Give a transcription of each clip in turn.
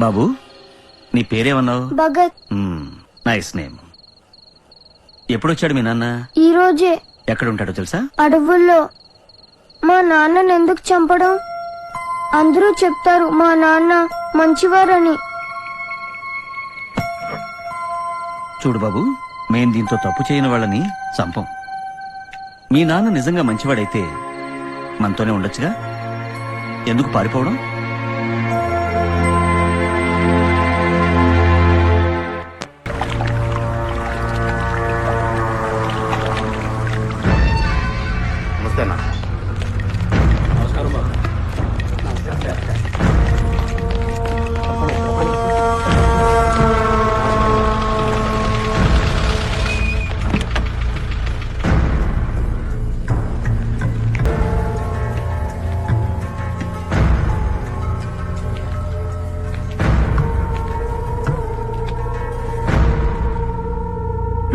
బాబు, నీ పేరేమన్నావు? Bhagat. Nice name. ఎప్పుడొచ్చాడు మీ నాన్న? ఈ రోజే. ఎక్కడుంటాడో తెలుసా? అడవుల్లో. మా నాన్నని ఎందుకు చంపడం? అందరూ చెప్తారు మా నాన్న మంచివారని. చూడు బాబు, మేం దీంతో తప్పు చేయని వాళ్ళని చంపం. మీ నాన్న నిజంగా మంచివాడైతే మనతోనే ఉండొచ్చుగా, ఎందుకు పారిపోవడం?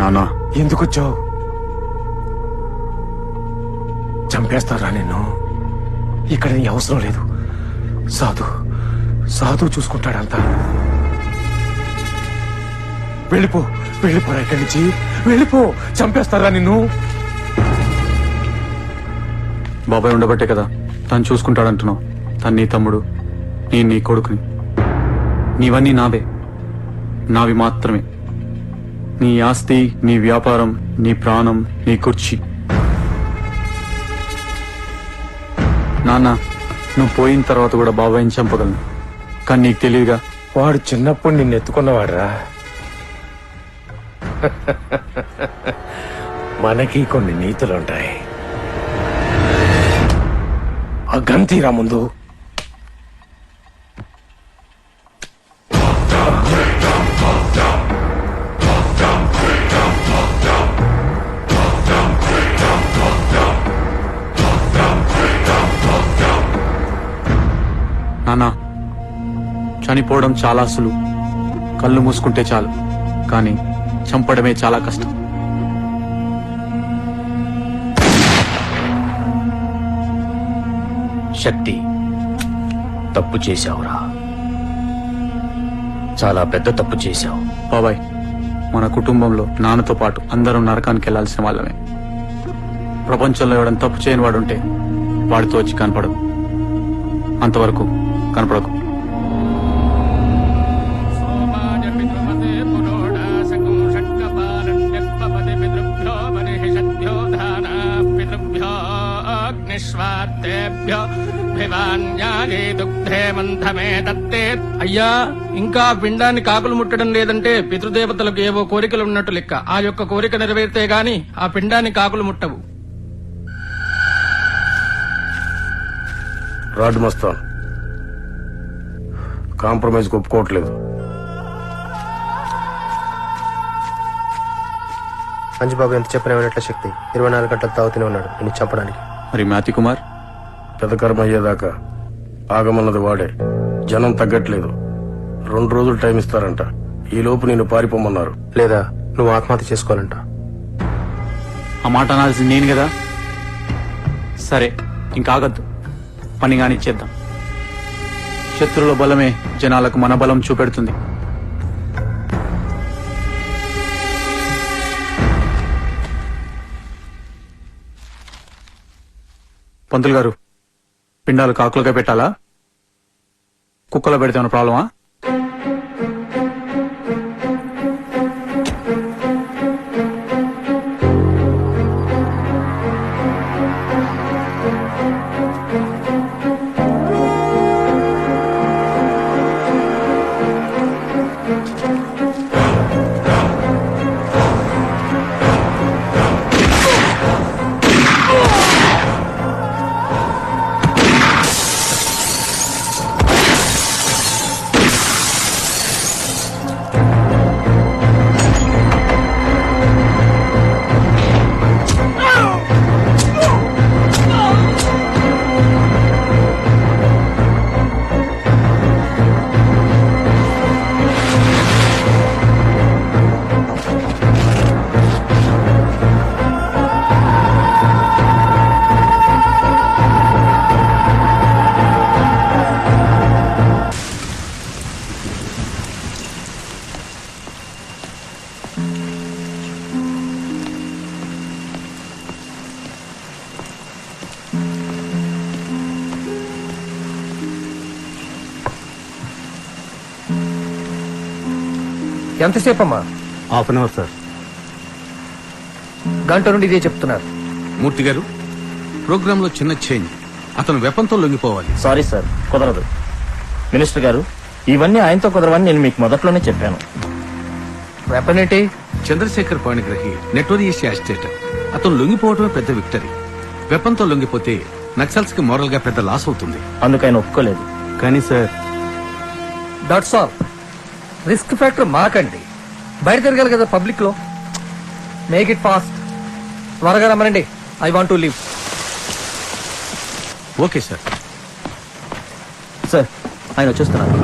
నానా, ఎందుకు వచ్చావు? చంపేస్తారా నిన్ను? ఇక్కడ నీ అవసరం లేదు. సాధు చూసుకుంటాడంతా. వెళ్ళిపోరా ఇక్కడి నుంచి, వెళ్ళిపో. చంపేస్తారా నిన్ను? బాబాయ్ ఉండబట్టే కదా తను చూసుకుంటాడంటున్నావు. తను నీ తమ్ముడు, నేను నీ కొడుకుని. నీవన్నీ నావి మాత్రమే. నీ ఆస్తి, నీ వ్యాపారం, నీ ప్రాణం, నీ కుర్చీ. నాన్న, నువ్వు పోయిన తర్వాత కూడా బాబాయ్ని చంపగలను, కానీ నీకు తెలియదుగా. వాడు చిన్నప్పుడు నిన్ను ఎత్తుకున్నవాడురా. మనకి కొన్ని నీతులుంటాయి. ఆ గంతీరా ముందు. నానా, చనిపోవడం చాలా సులువు, కళ్ళు మూసుకుంటే చాలు. కానీ చంపడమే చాలా కష్టం. శక్తి, తప్పు చేశావురా. చాలా పెద్ద తప్పు చేశావు. బాబాయ్, మన కుటుంబంలో నాన్నతో పాటు అందరం నరకానికి వెళ్లాల్సిన వాళ్ళమే. ప్రపంచంలో ఎవడని తప్పు చేయని వాడుంటే వాడితో వచ్చి కనపడదు. అంతవరకు కనపడకు. అయ్యా, ఇంకా పిండాన్ని కాకులు ముట్టడం లేదంటే పితృదేవతలకు ఏవో కోరికలు ఉన్నట్టు లెక్క. ఆ యొక్క కోరిక నెరవేరితే గాని ఆ పిండాన్ని కాకులు ముట్టవు. రాడ్ మస్తాన్ కాంప్రమైజ్ ఒప్పుకోవట్లేదు. అంజుబాబు ఎంత చెప్పినా వినట్ల శక్తి 24 గంటలు తాగుతూనే ఉన్నాడు నిన్ను చంపడానికి. మరి మ్యాథి కుమార్? పెద్ద కర్మ అయ్యేదాకా ఆగమన్నది వాడే. జనం తగ్గట్లేదు. 2 రోజులు టైం ఇస్తారంట. ఈ లోపు నేను పారిపోమన్నారు. లేదా నువ్వు ఆత్మహత్య చేసుకోవాలంట. ఆ మాట అనాల్సింది నేను కదా. సరే, ఇంకాగద్దు, పని కానిచ్చేద్దాం. శత్రువుల బలమే జనాలకు మన బలం చూపెడుతుంది. పంతులు గారు, పిండాలు కాకులుగా పెట్టాలా, కుక్కలో పెడితే ఏమైనా ప్రాబ్లమా? ఎంతసేపు అమ్మా? Half an hour sir. గంట నుండి ఇదే చెప్తున్నారు. మూర్తి గారు, ప్రోగ్రామ్ లో చిన్న చేంజ్. అతను వెపంతో లొంగిపోవాలి. సారీ సార్, కుదరదు. మినిస్టర్ గారు, ఇవన్నీ ఆయనతో కుదరవని నేను మీకు మొదట్లోనే చెప్పాను. వెపన్ ఏంటి? Chandrasekhar Panigrahi notorious agitator. అతను లొంగిపోవడమే పెద్ద విక్టరీ. వెపంతో లొంగిపోతే నక్సల్స్ కి మోరల్ గా పెద్ద లాస్ అవుతుంది. అందుకు ఆయన ఒప్పుకోలేదు. కానీ sir, that's all. Risk factor మాకండి. బయట తిరగాలి కదా పబ్లిక్ లో. Make it fast. త్వరగా రమ్మనండి. I want to leave. Okay sir. Sir, ఆయన వచ్చేస్తున్నారు.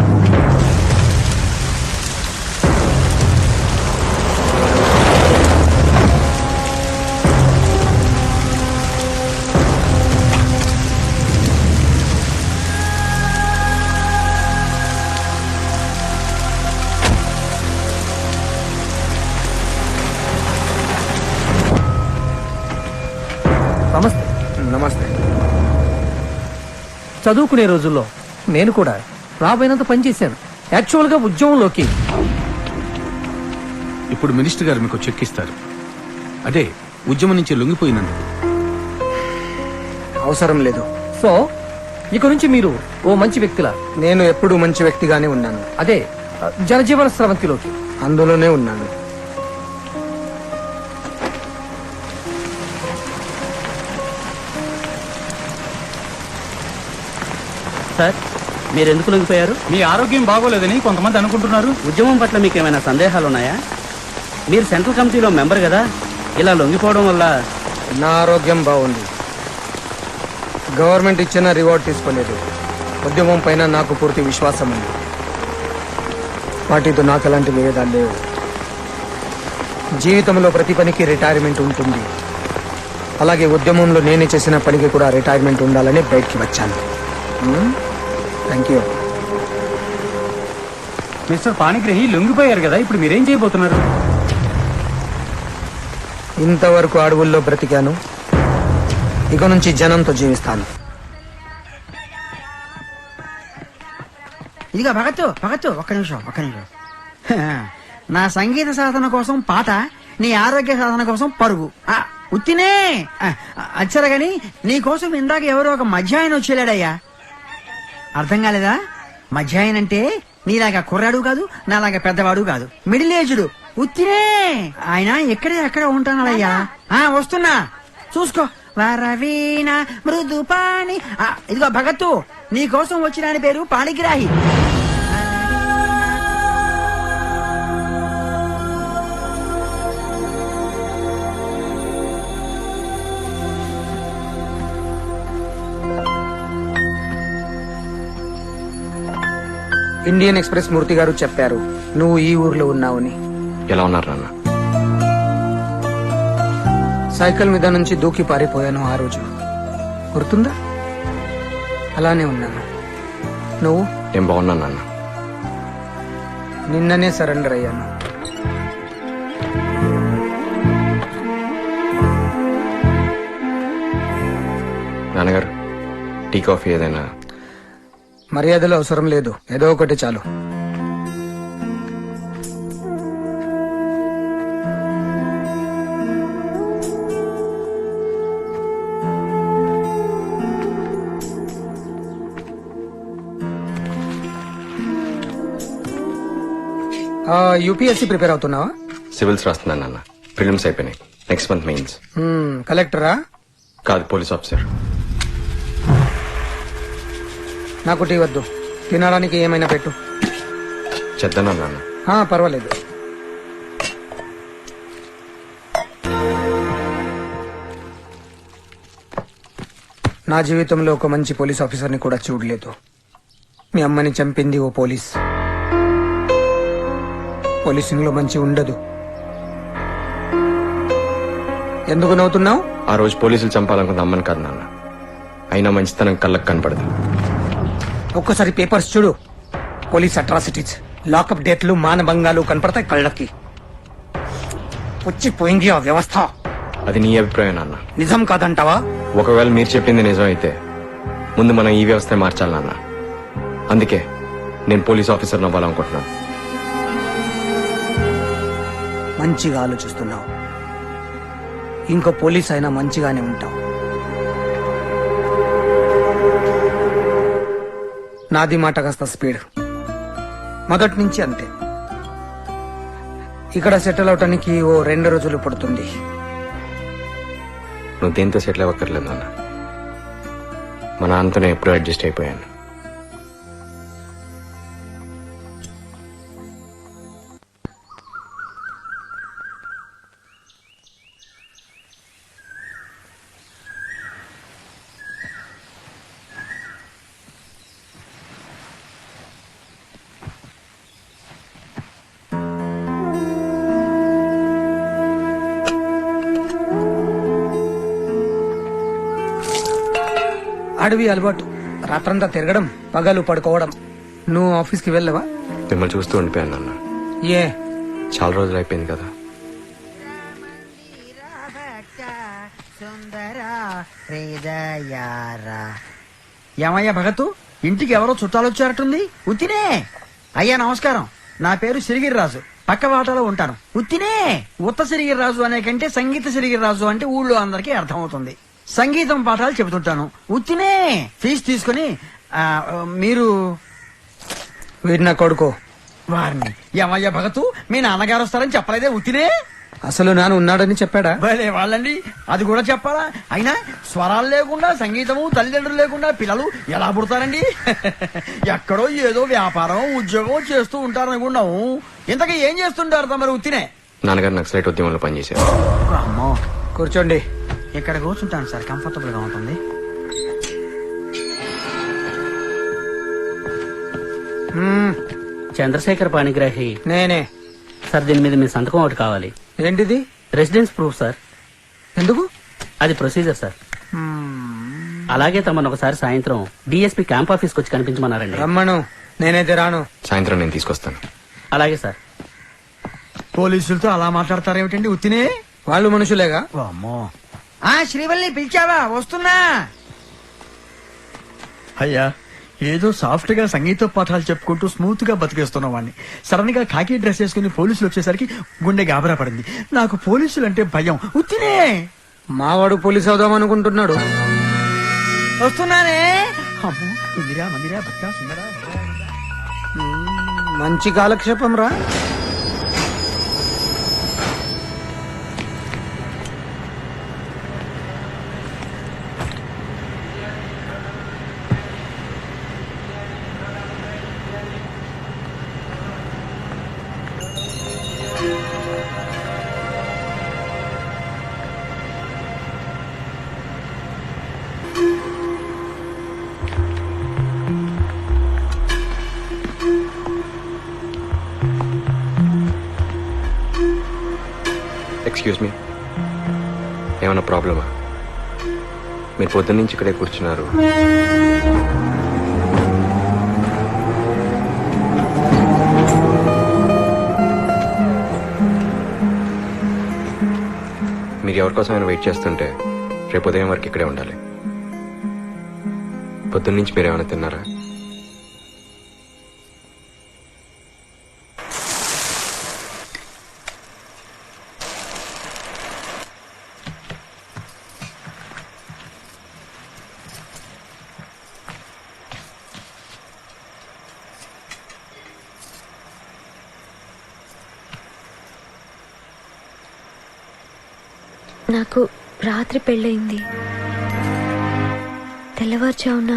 నమస్తే. నమస్తే. చదువుకునే రోజుల్లో నేను కూడా రాబోయినంత పనిచేశాను. యాక్చువల్ గా ఉద్యోగంలోకి ఇప్పుడు మినిస్టర్ గారు మీకు చెక్ ఇస్తారు. అదే ఉద్యమం నుంచి లొంగిపోయినందుకు. అవసరం లేదు. సో ఇక నుంచి మీరు ఓ మంచి వ్యక్తిలా, నేను ఎప్పుడూ మంచి వ్యక్తిగానే ఉన్నాను. అదే జనజీవన స్రవంతిలోకి. అందులోనే ఉన్నాను. సార్, మీరు ఎందుకు లొంగిపోయారు? మీ ఆరోగ్యం బాగోలేదని కొంతమంది అనుకుంటున్నారు. ఉద్యమం పట్ల మీకు ఏమైనా సందేహాలు ఉన్నాయా? మీరు సెంట్రల్ కమిటీలో మెంబర్ కదా, ఇలా లొంగిపోవడం వల్ల. నా ఆరోగ్యం బాగుంది. గవర్నమెంట్ ఇచ్చిన రివార్డ్ తీసుకోలేదు. ఉద్యమం పైన నాకు పూర్తి విశ్వాసం ఉంది. పార్టీతో నాకు ఎలాంటి విభేదాలు లేవు. జీవితంలో ప్రతి పనికి రిటైర్మెంట్ ఉంటుంది. అలాగే ఉద్యమంలో నేనే చేసిన పనికి కూడా రిటైర్మెంట్ ఉండాలని బయటికి వచ్చాను. Thank you. మిస్టర్ పాణిగ్రహి లొంగిపోయారు కదా, ఇప్పుడు మీరేం చేయబోతున్నారు? ఇంతవరకు అడవుల్లో బ్రతికాను. ఇక నుంచి జనంతో జీవిస్తాను. ఇదిగో భగత్తు ఒక్క నిమిషం. నా సంగీత సాధన కోసం పాట, నీ ఆరోగ్య సాధన కోసం పరుగు. ఉత్తినే అచ్చరా గాని నీ కోసం ఇందాక ఎవరో ఒక మధ్యాయన వచ్చేలాడయ్యా. అర్థం కాలేదా? మధ్యాయన అంటే నీలాగా కుర్రాడు కాదు, నాలాగా పెద్దవాడు కాదు, మిడిల్ ఏజ్డ్. ఉత్తినే ఆయన ఎక్కడ ఉంటానయ్యా. వస్తున్నా, చూసుకో. వరవీణ మృదు పాణి. ఇదిగో భగత్తు, నీ కోసం వచ్చిన ఆయన పేరు పాణిగ్రాహి. ఇండియన్ ఎక్స్ప్రెస్ మూర్తి గారు చెప్పారు నువ్వు ఈ ఊర్లో ఉన్నావని. ఎలా ఉన్నారు నాన్న? సైకిల్ మీద నుంచి దూకి పారిపోయాను ఆ రోజు, గుర్తుందా? అలానే ఉన్నాను. నువ్వు? ఏం బాగున్నా నాన్న. నిన్ననే సరెండర్ అయ్యాను. నాన్నగారు, టీ కాఫీ ఏదైనా? మర్యాదలు అవసరం లేదు, ఏదో ఒకటి చాలు. UPSC prepare అవుతున్నావా? సివిల్స్ రాస్తున్నాను నాన్న. ప్రిలిమ్స్ అయిపోయినాయి. Next month mains. కలెక్టరా? కాదు, పోలీస్ ఆఫీసర్. నాకు టీ వద్దు, తినడానికి ఏమైనా పెట్టు. చేద్దానా నాన్న? పర్వాలేదు. నా జీవితంలో ఒక మంచి పోలీస్ ఆఫీసర్ని కూడా చూడలేదు. మీ అమ్మని చంపింది ఓ పోలీస్. పోలీసింగ్ లో మంచి ఉండదు. ఎందుకు నవ్వుతున్నావు? ఆ రోజు పోలీసులు చంపాలనుకున్న అమ్మని కాదు నాన్న. అయినా మంచితనం కళ్ళకు కనపడదు. ఒక్కసారి పేపర్స్ చూడు. పోలీస్ అట్రాసిటీస్, లాకప్ డేట్లు, మానభంగాలు కనపడతాయి కళ్ళకి. వచ్చిపోయింది ఆ వ్యవస్థ. అది నీ అభిప్రాయం నాన్న. నిజం కాదంటావా? ఒకవేళ మీరు చెప్పింది నిజం అయితే ముందు మనం ఈ వ్యవస్థ మార్చాలి నాన్న. అందుకే నేను పోలీస్ ఆఫీసర్ అవ్వాలనుకుంటున్నాను. మంచిగా ఆలోచిస్తున్నావు. ఇంకో పోలీస్ అయినా మంచిగానే ఉంటావు. నాది మాట కాస్త స్పీడ్, మొదటి నుంచి అంతే. ఇక్కడ సెటిల్ అవటానికి ఓ 2 రోజులు పడుతుంది. నువ్వు దేంతో సెటిల్ అవ్వక్కర్లేదు నాన్న. మా నాన్నతో నేను ఎప్పుడూ అడ్జస్ట్ అయిపోయాను. అడవి అలవాటు, రాత్రంతా తిరగడం, పగలు పడుకోవడం. నువ్వు ఆఫీస్కి వెళ్ళవా? మిమ్మల్ని చూస్తూ ఉండిపోయాను నాన్న. ఏ చాలా రోజులు అయిపోయింది కదా. ఏమయ్యా భగతు, ఇంటికి ఎవరో చుట్టాలు వచ్చారటుంది. ఉత్తినే. అయ్యా నమస్కారం, నా పేరు సిరిగిరిరాజు, పక్క వాటాలో ఉంటాను. ఉత్తినే. ఉత్త సిరిగిరిరాజు అనే కంటే సంగీత సిరిగిరిరాజు అంటే ఊళ్ళో అందరికీ అర్థమవుతుంది. సంగీతం పాఠాలు చెబుతుంటాను. ఉత్తినే. ఫీజు తీసుకుని మీరు వీడిన కొడుకో వారిని. ఏమయ్యా భగతు, మీ నాన్నగారు వస్తారని చెప్పలేదే? ఉత్తినే. అసలు నాన్న ఉన్నాడని చెప్పాడా? భలే వాళ్ళండి, అది కూడా చెప్పాలా? అయినా స్వరాలు లేకుండా, సంగీతము, తల్లిదండ్రులు లేకుండా పిల్లలు ఎలా పుడతారండి? ఎక్కడో ఏదో వ్యాపారం, ఉద్యోగం చేస్తూ ఉంటారనుకున్నాము. ఇంతకీ ఏం చేస్తుంటారు తమరు? ఉత్తినే. నాన్నగారు నక్సలైట్ ఉద్యమంలో పనిచేశారు. అమ్మో. కూర్చోండి. ఇక్కడ కూర్చుంటాను సార్, కంఫర్టబుల్ గా ఉంటుంది. చంద్రశేఖర్ పాణిగ్రాహి నేనే సార్. దీని మీద మీ సంతకం ఒకటి కావాలి. ఏంటిది? Residence proof sir. ఎందుకు? అది ప్రొసీజర్ సార్. అలాగే తమను ఒకసారి సాయంత్రం డిఎస్పీ క్యాంప్ ఆఫీస్కి వచ్చి కనిపించమన్నారండి. రమ్మను, నేనైతే రాను. సాయంత్రం నేను తీసుకొస్తాను. అలాగే సార్. పోలీసులతో అలా మాట్లాడతారేమిటండి? ఉత్తినే. వాళ్ళు మనుషులేగా. అమ్మో. శ్రీవల్లి పిలిచావా? వస్తున్నా. అయ్యా, ఏదో సాఫ్ట్ గా సంగీత పాఠాలు చెప్పుకుంటూ స్మూత్ గా బతికేస్తున్న వాడిని సడన్ గా ఖాకీ డ్రెస్ వేసుకుని పోలీసులు వచ్చేసరికి గుండె గాబరా పడింది. నాకు పోలీసులు అంటే భయం. ఉత్తినే. మావాడు పోలీస్ అవుదాం అనుకుంటున్నాడు. వస్తున్నానే. అమ్మో, ఇందిరా మందిరా భక్త సుందరా. మంచి కాలక్షేపం రా. ఎక్స్క్యూజ్ మీ, ఏమైనా ప్రాబ్లమా? మీరు పొద్దున్న నుంచి ఇక్కడే కూర్చున్నారు. మీరు ఎవరికోసమైనా వెయిట్ చేస్తుంటే రేపు ఉదయం వరకు ఇక్కడే ఉండాలి. పొద్దున్న నుంచి మీరు ఏమైనా తిన్నారా? నాకు రాత్రి పెళ్ళయింది. తెల్లవారుజామున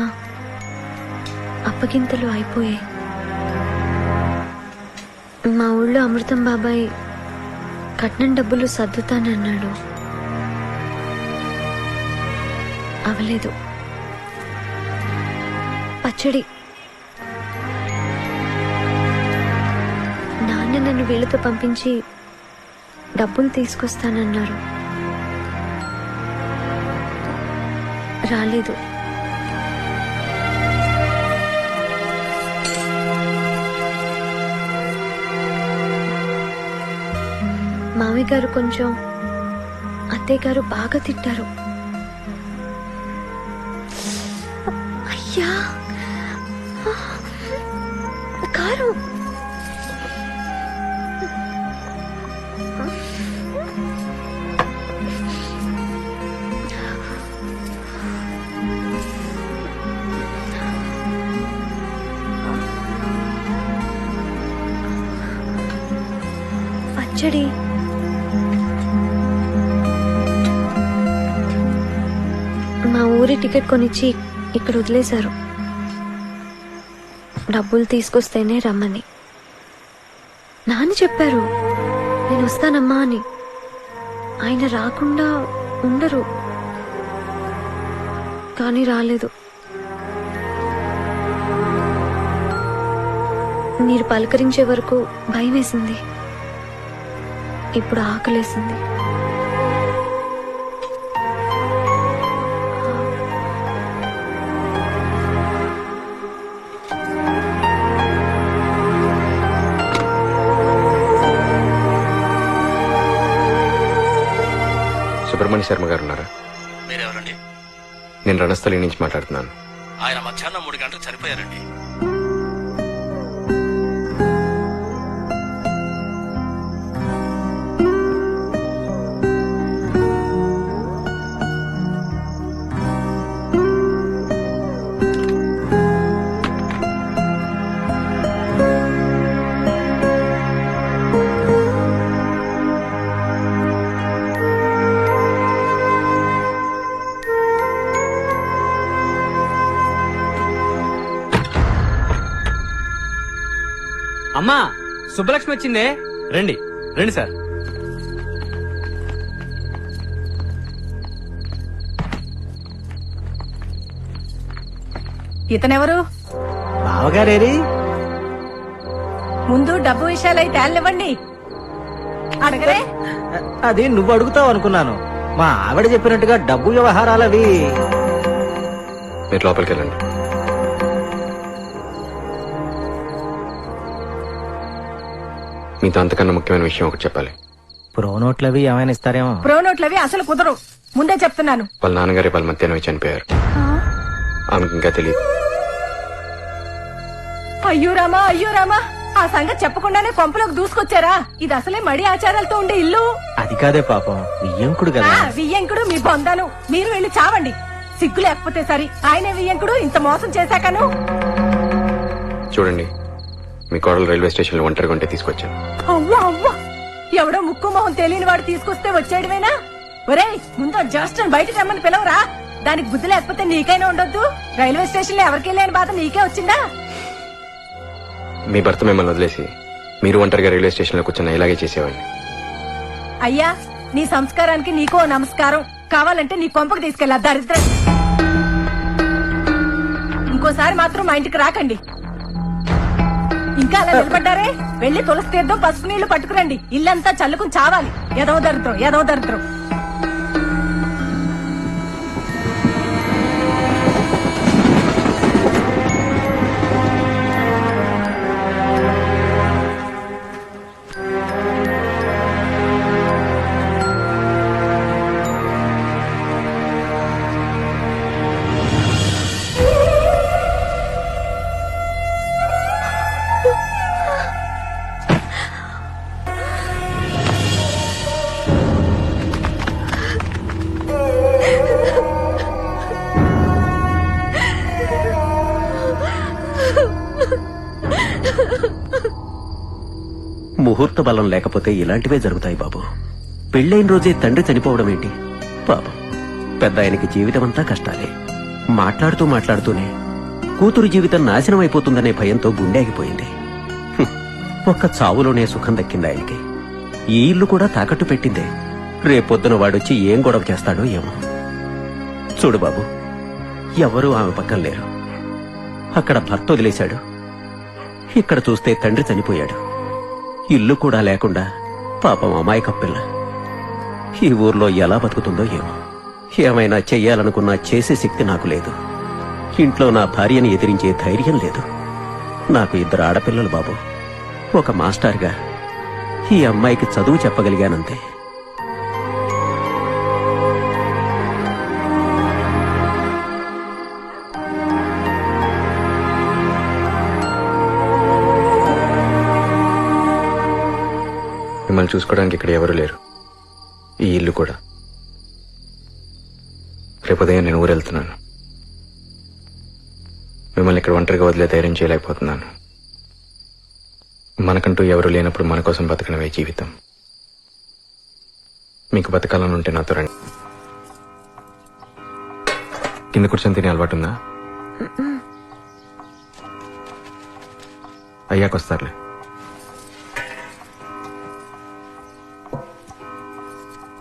అప్పగింతలు అయిపోయాయి. మా ఊళ్ళో అమృతం బాబాయ్ కట్నం డబ్బులు సర్దుతానన్నాడు. అవలేదు. పచ్చడి. నాన్న నన్ను వీళ్ళతో పంపించి డబ్బులు తీసుకొస్తానన్నారు. రాలేదు. మామయ్య గారు కొంచెం, అత్తయ్య గారు బాగా తిట్టారు. అయ్యా, కారు. పచ్చడి మా ఊరి టికెట్ కొనిచ్చి ఇక్కడ వదిలేశారు. డబ్బులు తీసుకొస్తేనే రమ్మని నాన్న చెప్పారు. నేను వస్తానమ్మా అని. ఆయన రాకుండా ఉండరు, కానీ రాలేదు. మీరు పలకరించే వరకు భయం వేసింది, ఇప్పుడు ఆకలేసింది. సుబ్రహ్మణ్య శర్మ గారు ఉన్నారా? మీరెవరండి? నేను రణస్థలి నుంచి మాట్లాడుతున్నాను. ఆయన మధ్యాహ్నం 3 గంటలకు చనిపోయారండి. అమ్మా, సుబ్బలక్ష్మి వచ్చిందే. రండి రండి సార్. ఇతనెవరు? బావగారేరి? ముందు డబ్బు విషయాలై తేలనివ్వండి. అడగరే? అది నువ్వు అడుగుతావు అనుకున్నాను. మా ఆవిడ చెప్పినట్టుగా డబ్బు వ్యవహారాలు అవి. మీరు లోపలికి వెళ్ళండి. మీతో అంతకన్నా ముఖ్యమైన విషయం ఒకటి చెప్పాలి. ప్రోనోట్లవి ఏమైనా ఇస్తారేమో. ప్రోనోట్లవి అసలు కుదరు, ముందే చెప్తున్నాను. వాళ్ళ నాన్నగారి వాళ్ళ మధ్యాహ్నం చనిపోయారు. ఆమెకి ఇంకా తెలియదు. అయ్యో రామా, అయ్యో రామా, ఆ సంగతి చెప్పకుండానే కొంపలోకి దూసుకొచ్చారా? ఇది అసలే మడి ఆచారాలతో ఉండే ఇల్లు. అది కాదే పాపం, వియ్యంకుడు కదా. వియ్యంకుడు మీ బొందాను. మీరు వెళ్ళి చావండి, సిగ్గు లేకపోతే సరి. ఆయన వియ్యంకుడు ఇంత మోసం చేశాకను. చూడండి, మీ కోడలు రైల్వే స్టేషన్ లో ఒంటరిగా ఉంటే తీసుకొచ్చాను. అవ్వా అవ్వా, ఎవడో ముక్కు మొహం తెలియని వాడు తీసుకొస్తే వచ్చేయడమేనా? ఒరేయ్, ముందు జస్ట్ బయటకు రమ్మని పిలవరా. దానికి బుద్ధి లేకపోతే నీకైనా ఉండొద్దు. రైల్వే స్టేషన్ లో ఎవరికి లేని బాధ నీకే వచ్చిందా? మీ భర్త మిమ్మల్ని వదిలేసి మీరు ఒంటరిగా రైల్వే స్టేషన్ లో కూర్చున్న ఇలాగే చేసేవాడిని. అయ్యా, నీ సంస్కారానికి నీకో నమస్కారం. కావాలంటే నీ కొంపకు తీసుకెళ్ళా దరిద్ర. ఇంకోసారి మాత్రం మా ఇంటికి రాకండి. ఇంకా అలా నిలబడ్డారే, వెళ్లి తులసి తీర్థం పసుపు నీళ్లు పట్టుకురండి. ఇల్లంతా చల్లుకుని చావాలి. ఏదో దరిద్రం, ఏదో దరిద్రం. ముహూర్త బలం లేకపోతే ఇలాంటివే జరుగుతాయి బాబు. పెళ్ళైన రోజే తండ్రి చనిపోవడం ఏంటి పాపం. పెద్ద ఆయనకి జీవితమంతా కష్టాలే. మాట్లాడుతూనే కూతురు జీవితం నాశనం అయిపోతుందనే భయంతో గుండె ఆగిపోయింది. ఒక్క చావులోనే సుఖం దక్కింది ఆయనకి. ఈ ఇల్లు కూడా తాకట్టు పెట్టిందే. రేపొద్దున వాడొచ్చి ఏం గొడవ చేస్తాడో ఏమో. చూడు బాబు, ఎవరూ ఆమె పక్కన లేరు. అక్కడ భర్త వదిలేశాడు, ఇక్కడ చూస్తే తండ్రి చనిపోయాడు. ఇల్లు కూడా లేకుండా పాపం అమాయక పిల్ల ఈ ఊర్లో ఎలా బతుకుతుందో ఏమో. ఏమైనా చెయ్యాలనుకున్నా చేసే శక్తి నాకు లేదు. ఇంట్లో నా భార్యని ఎదిరించే ధైర్యం లేదు. నాకు 2 ఆడపిల్లలు బాబు. ఒక మాస్టర్గా ఈ అమ్మాయికి చదువు చెప్పగలిగానంతే. మిమ్మల్ని చూసుకోవడానికి ఇక్కడ ఎవరు లేరు. ఈ ఇల్లు కూడా. రేపు ఉదయం నేను ఊరెళ్తున్నాను. మిమ్మల్ని ఇక్కడ ఒంటరిగా వదిలే ధైర్యం చేయలేకపోతున్నాను. మనకంటూ ఎవరు లేనప్పుడు మన కోసం బతకడమే జీవితం. మీకు బతకాలని ఉంటే నాతో రండి. కింద కూర్చొని తినే అలవాటు ఉందా? అయ్యాకొస్తారులే.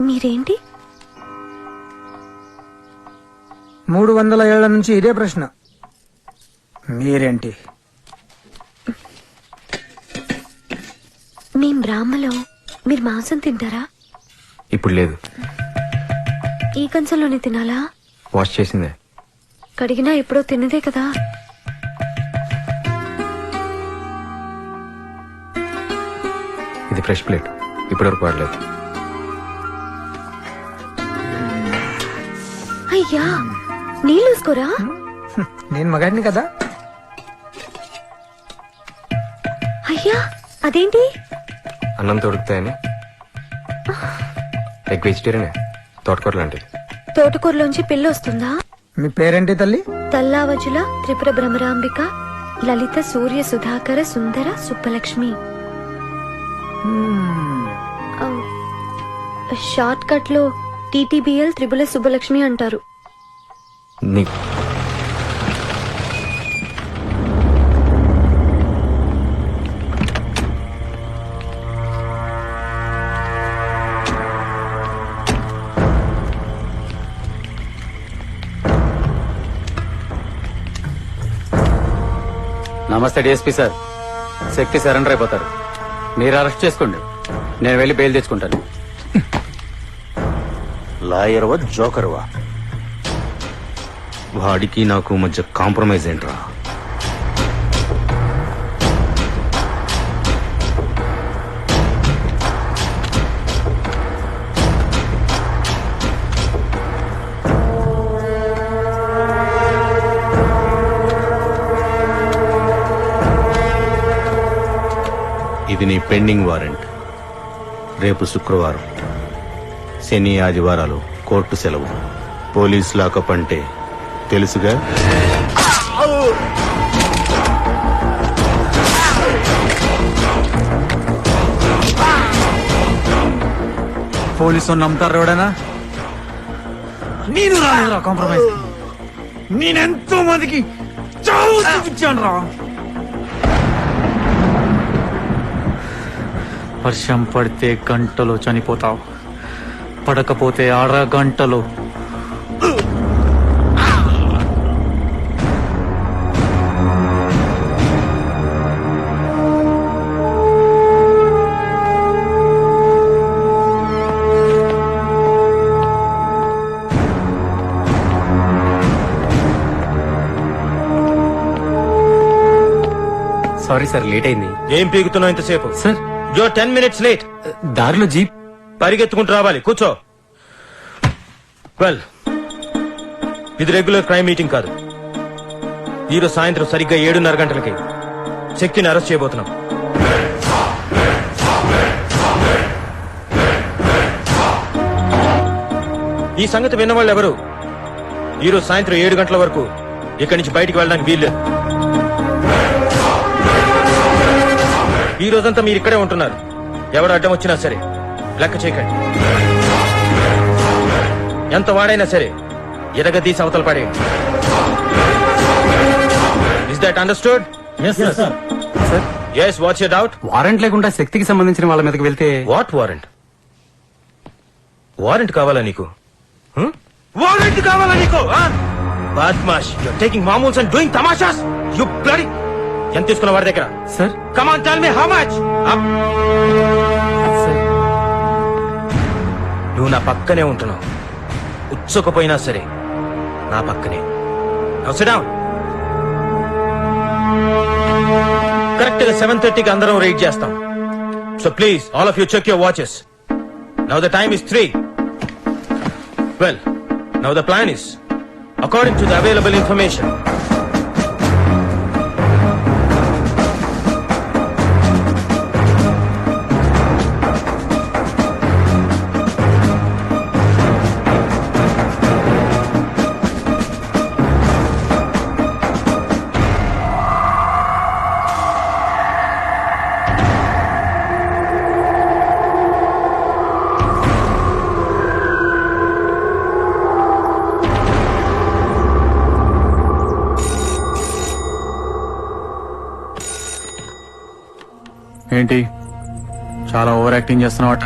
మీరేంటి 300 ఏళ్ల నుంచి ఇదే ప్రశ్న. మీరేంటి? మేం బ్రాహ్మలో మీరు మాంసం తింటారా? ఇప్పుడు లేదు, ఈ కంచంలోనే తినాలా? వాష్ చేసిందే. కడిగినా ఎప్పుడో తిన్నదే కదా. ఇది ఫ్రెష్ ప్లేట్, ఇప్పటివరకు వాడలేదు. అయ్యా నీళ్ళు వేసుకోరా? నేను మగాడిని కదా. అయ్యా అదేంటి? అన్నం తొడుకుతాయని. ఎగ్ వెజిటేరియనే, తోటకూర లాంటిది. తోటకూరలోంచి పిల్ల వస్తుందా? మీ పేరేంటి తల్లి? తల్లావజుల త్రిపుర భ్రమరాంబిక లలిత సూర్య సుధాకర సుందర సుబ్బలక్ష్మి. షార్ట్ కట్ లో టీటీబీఎల్ త్రిపుల సుబ్బలక్ష్మి అంటారు. నీకు నమస్తే డిఎస్పీ సార్. శక్తి సరెండర్ అయిపోతారు. మీరు అరెస్ట్ చేసుకోండి, నేను వెళ్ళి బెయిల్ తెచ్చుకుంటాను. లాయర్వా జోకర్వా? వాడికి నాకు మధ్య కాంప్రమైజ్ ఏంట్రా? ఇది నీ పెండింగ్ వారెంట్. రేపు శుక్రవారం, శని ఆదివారాలు కోర్టు సెలవు. పోలీస్ లాకప్ అంటే తెలుసుగా? పోలీసు నమ్ముతారు ఎవడైనా? నేను రాలేదురా కాంప్రమైజ్. నేనెంతో మందికి చావు చూపించాను రా. వర్షం పడితే గంటలో చనిపోతావు, పడకపోతే అరగంటలో. సారీ సార్, లేట్ అయింది. ఏం పీకుతున్నావు ఇంతసేపు? సార్ యో 10 minutes లేట్. దారిలో జీప్ పరిగెత్తుకుంటూ రావాలి. కూర్చో. వెల్, ఇది రెగ్యులర్ క్రైమ్ మీటింగ్ కాదు. ఈరోజు సాయంత్రం సరిగ్గా 7:30 గంటలకి శక్తిని అరెస్ట్ చేయబోతున్నాం. ఈ సంగతి విన్నవాళ్ళు ఎవరు ఈరోజు సాయంత్రం 7 గంటల వరకు ఇక్కడి నుంచి బయటికి వెళ్ళడానికి వీల్లేదు. ఈ రోజంతా మీరు ఇక్కడే ఉంటున్నారు. ఎవడు అడ్డం వచ్చినా సరే లెక్క చేయకండి. ఎంత వాడైనా సరే ఎరగదీసి అవతల పడేయండి. Is that understood? Sir. yes, what's your doubt? Warrant లేకుండా శక్తికి సంబంధించిన వాళ్ళ మీదకి వెళ్తే వాట్ వారెంట్? వారెంట్ కావాలా నీకు? వారెంట్ కావాలా నీకు? బద్మాష్, యు ఆర్ టేకింగ్ మామూల్స్ అండ్ డూయింగ్ తమాషాస్. You bloody. ఎంత తీసుకున్న వాడి దగ్గర? Sir come on tell me how much. నువ్వు నా పక్కనే ఉంటున్నావు. ఉచ్చుకపోయినా సరే నా పక్కనే. Now sit down. కరెక్ట్ గా 7:30కి అందరం రైడ్ చేస్తాం. So please all of you check your watches. Now the time is 3. Well, now the plan is according to the available information. ఏంటి చాలా ఓవర్ యాక్టింగ్ చేస్తున్నావట?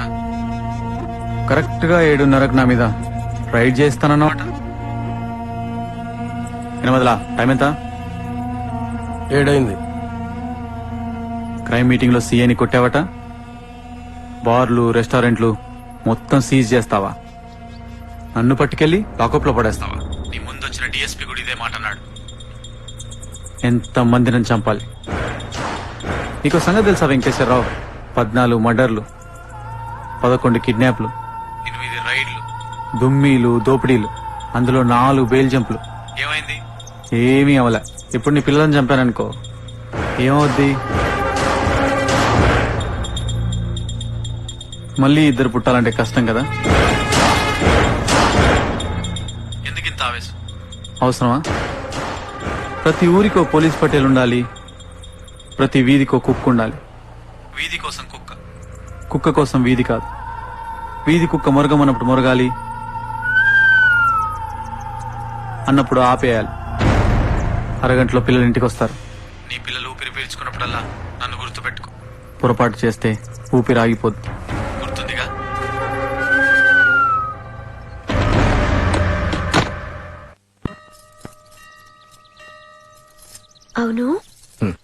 కరెక్ట్ గా 7:30కు నా మీద రైడ్ చేస్తానన్నమాట. ఎనమదలా టైం ఎంత? 7 అయింది. క్రైమ్ మీటింగ్ లో సీఐని కొట్టావట. బార్లు రెస్టారెంట్లు మొత్తం సీజ్ చేస్తావా? నన్ను పట్టుకెళ్లి లాకప్ లో పడేస్తావా? నీ ముందు వచ్చిన డిఎస్పీ కూడా ఇదే మాట అన్నాడు. ఎంత మందిని చంపాలి? నీకు సంగతి తెలుసా వెంకటేశ్వరరావు? 14 మర్డర్లు, 11 కిడ్నాప్లు, 8 రైడ్లు, దుమ్మీలు, దోపిడీలు, అందులో 4 బెయిల్ జంపులు. ఏమైంది? ఏమీ అవలే. ఇప్పుడు నీ పిల్లలను చంపాననుకో ఏమవుద్ది? మళ్ళీ 2 పుట్టాలంటే కష్టం కదా. ఎందుకింత ఆవేశం? అవసరమా? ప్రతి ఊరికో పోలీస్ పటేల్ ఉండాలి, ప్రతి వీధికో కుక్క ఉండాలి. వీధి కోసం కుక్క, కుక్క కోసం వీధి కాదు. వీధి కుక్క మొరగమన్నప్పుడు మొరగాలి, అన్నప్పుడు ఆపేయాలి. అరగంటలో పిల్లలు ఇంటికి వస్తారు. నీ పిల్లలు ఊపిరి పీల్చుకున్నప్పుడల్లా నన్ను గుర్తుపెట్టుకో. పొరపాటు చేస్తే ఊపిరి ఆగిపోద్ది. గుర్తుందిగా? అవును,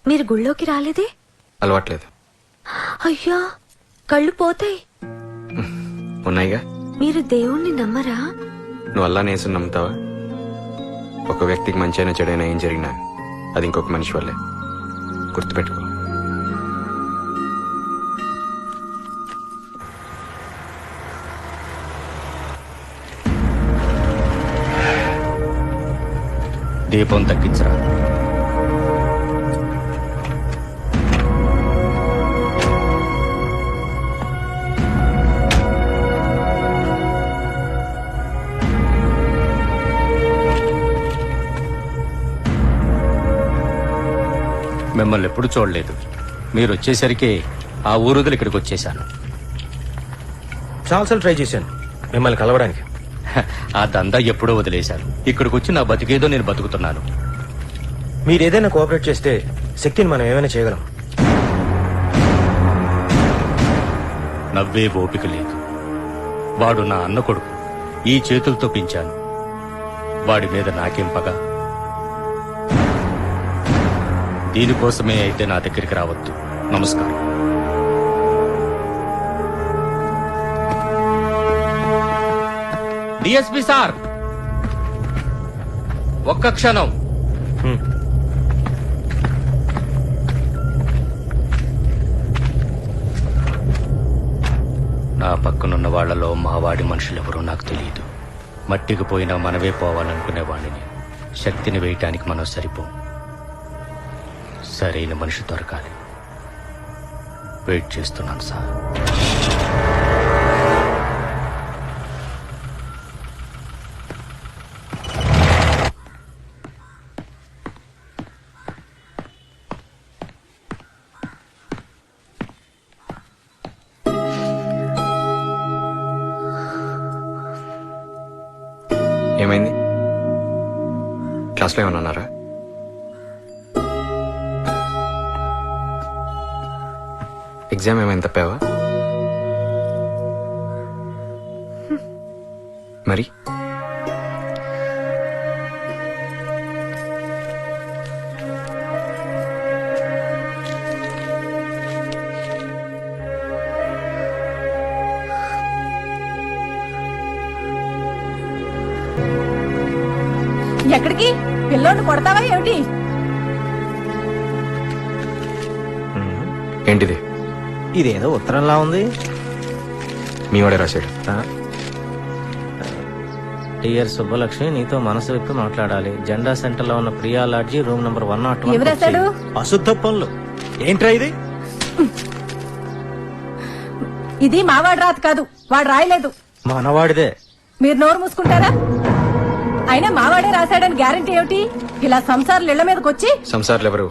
మీరు గుళ్ళోకి రాలేదే? అలవాట్లేదు. అయ్యా, కళ్ళు పోతాయి. ఉన్నాయిగా. మీరు దేవుణ్ణి నమ్మరా? నువ్వు అల్లా నేసు నమ్ముతావా? ఒక వ్యక్తికి మంచైనా చెడైనా ఏం జరిగినా అది ఇంకొక మనిషి వల్లే. గుర్తుపెట్టుకో. దీపం తగ్గించరా. మిమ్మల్ని ఎప్పుడు చూడలేదు. మీరు వచ్చేసరికి ఆ ఊరుదులు ఇక్కడికి వచ్చేసాను. చాలాసార్లు ట్రై చేశాను మిమ్మల్ని కలవడానికి. ఆ దందా ఎప్పుడో వదిలేశాను. ఇక్కడికి వచ్చి నా బతికేదో నేను బతుకుతున్నాను. మీరు ఏదైనా కోఆపరేట్ చేస్తే శక్తిని మనం ఏమైనా చేయగలం. నవ్వే ఓపిక లేదు. వాడు నా అన్న కొడుకు. ఈ చేతులతో పెంచాను. వాడి మీద నాకేం పగ? దీనికోసమే అయితే నా దగ్గరికి రావద్దు. నమస్కారం. డిఎస్పీ సార్, ఒక్క క్షణం. నా పక్కనున్న వాళ్లలో మావాడి మనుషులెవరూ నాకు తెలియదు. మట్టికి పోయినా మనవే పోవాలనుకునే వాడిని. శక్తిని వేయటానికి మనం సరిపోం. సరైన మనిషి దొరకాలి. వెయిట్ చేస్తున్నాను సార్. ఏమైంది? క్లాస్లో ఏమన్నా అన్నారా? ఎగ్జామ్ ఏమైనా తప్పావా? మరి ఎక్కడికి? పిల్లోని కొడతావా ఏమిటి? ఏంటిది? ఇదేదో ఉత్తరంలా ఉంది. మీ వాడే రాశాడు. డియర్ సుబ్బలక్ష్మి, నీతో మనసు విప్పి మాట్లాడాలి. జెండా సెంటర్ లో ఉన్న ప్రియా లాడ్జీ రూమ్ నంబర్ 101. ఎవరు రాశాడు? అశుద్ధ పనులు. ఏంట్రా ఇది? ఇది మావాడు రాత కాదు, వాడు రాయలేదు. మనవాడిదే. మీరు నోరు మూసుకుంటారా? అయినా మావాడే రాశాడని గ్యారంటీ ఏమిటి? ఇలా సంసారాలు ఇళ్ల మీదకి వచ్చి సంసార్లు ఎవరు?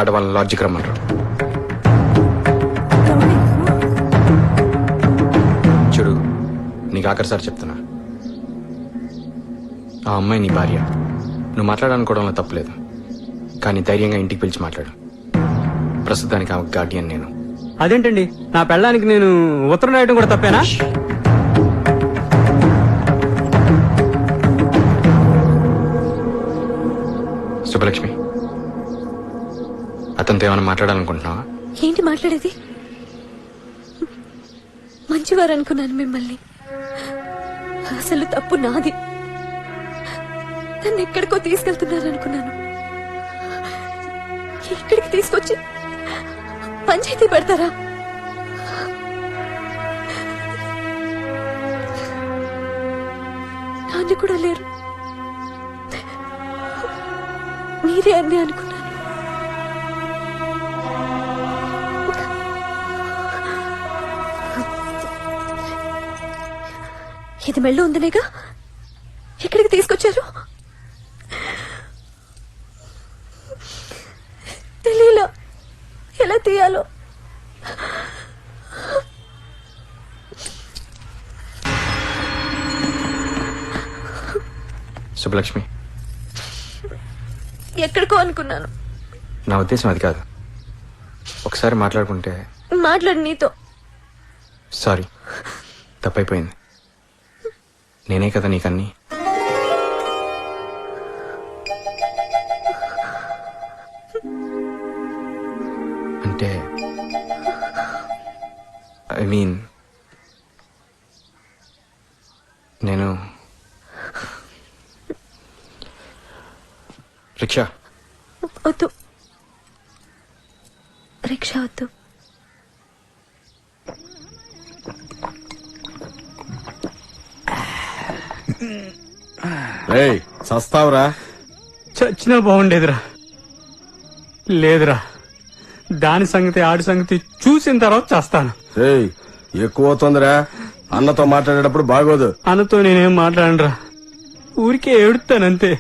ఆడవాళ్ళని లాడ్జికి రమ్మంటారు. చూడు, నీకు ఆఖరిసారి చెప్తున్నా, ఆ అమ్మాయి నీ భార్య. నువ్వు మాట్లాడాలనుకోవడంలో తప్పులేదు, కానీ ధైర్యంగా ఇంటికి పిలిచి మాట్లాడు. ప్రస్తుతానికి ఆమె గార్డియన్ నేను. అదేంటండి నా పెళ్ళానికి నేను ఉత్తరం రాయడం కూడా తప్పేనా? శుభలక్ష్మి, అతనితో ఏమైనా మాట్లాడాలనుకుంటున్నావా? ఏంటి మాట్లాడేది? మంచివారు అనుకున్నాను మిమ్మల్ని. అసలు తప్పు నాది. నన్ను ఎక్కడికో తీసుకెళ్తున్నారు అనుకున్నాను. ఇక్కడికి తీసుకొచ్చి పంచాయతీ పెడతారా? నాన్న కూడా లేరు. మీరే అన్నీ అనుకున్నాను. ఇది మెళ్ళో ఉందనేగా ఇక్కడికి తీసుకొచ్చారు. తెలియలా ఎలా తీయాలో. శుభలక్ష్మి, ఎక్కడికో అనుకున్నాను. నా ఉద్దేశం అది కాదు. ఒకసారి మాట్లాడుకుంటే. మాట్లాడు నీతో. సారీ, తప్పైపోయింది. నేనే కదా నీకన్నీ. అంటే ఐ మీన్ నేను రిక్షా వద్దు, రిక్షా వద్దు. సస్తావురా? చచ్చినా బాగుండేదిరా. లేదురా, దాని సంగతి ఆడి సంగతి చూసిన తర్వాత చేస్తాను. ఎక్కువ అవుతుందిరా. అన్నతో మాట్లాడేటప్పుడు బాగోదు. అన్నతో నేనేం మాట్లాడరా, ఊరికే ఏడుతానంతే.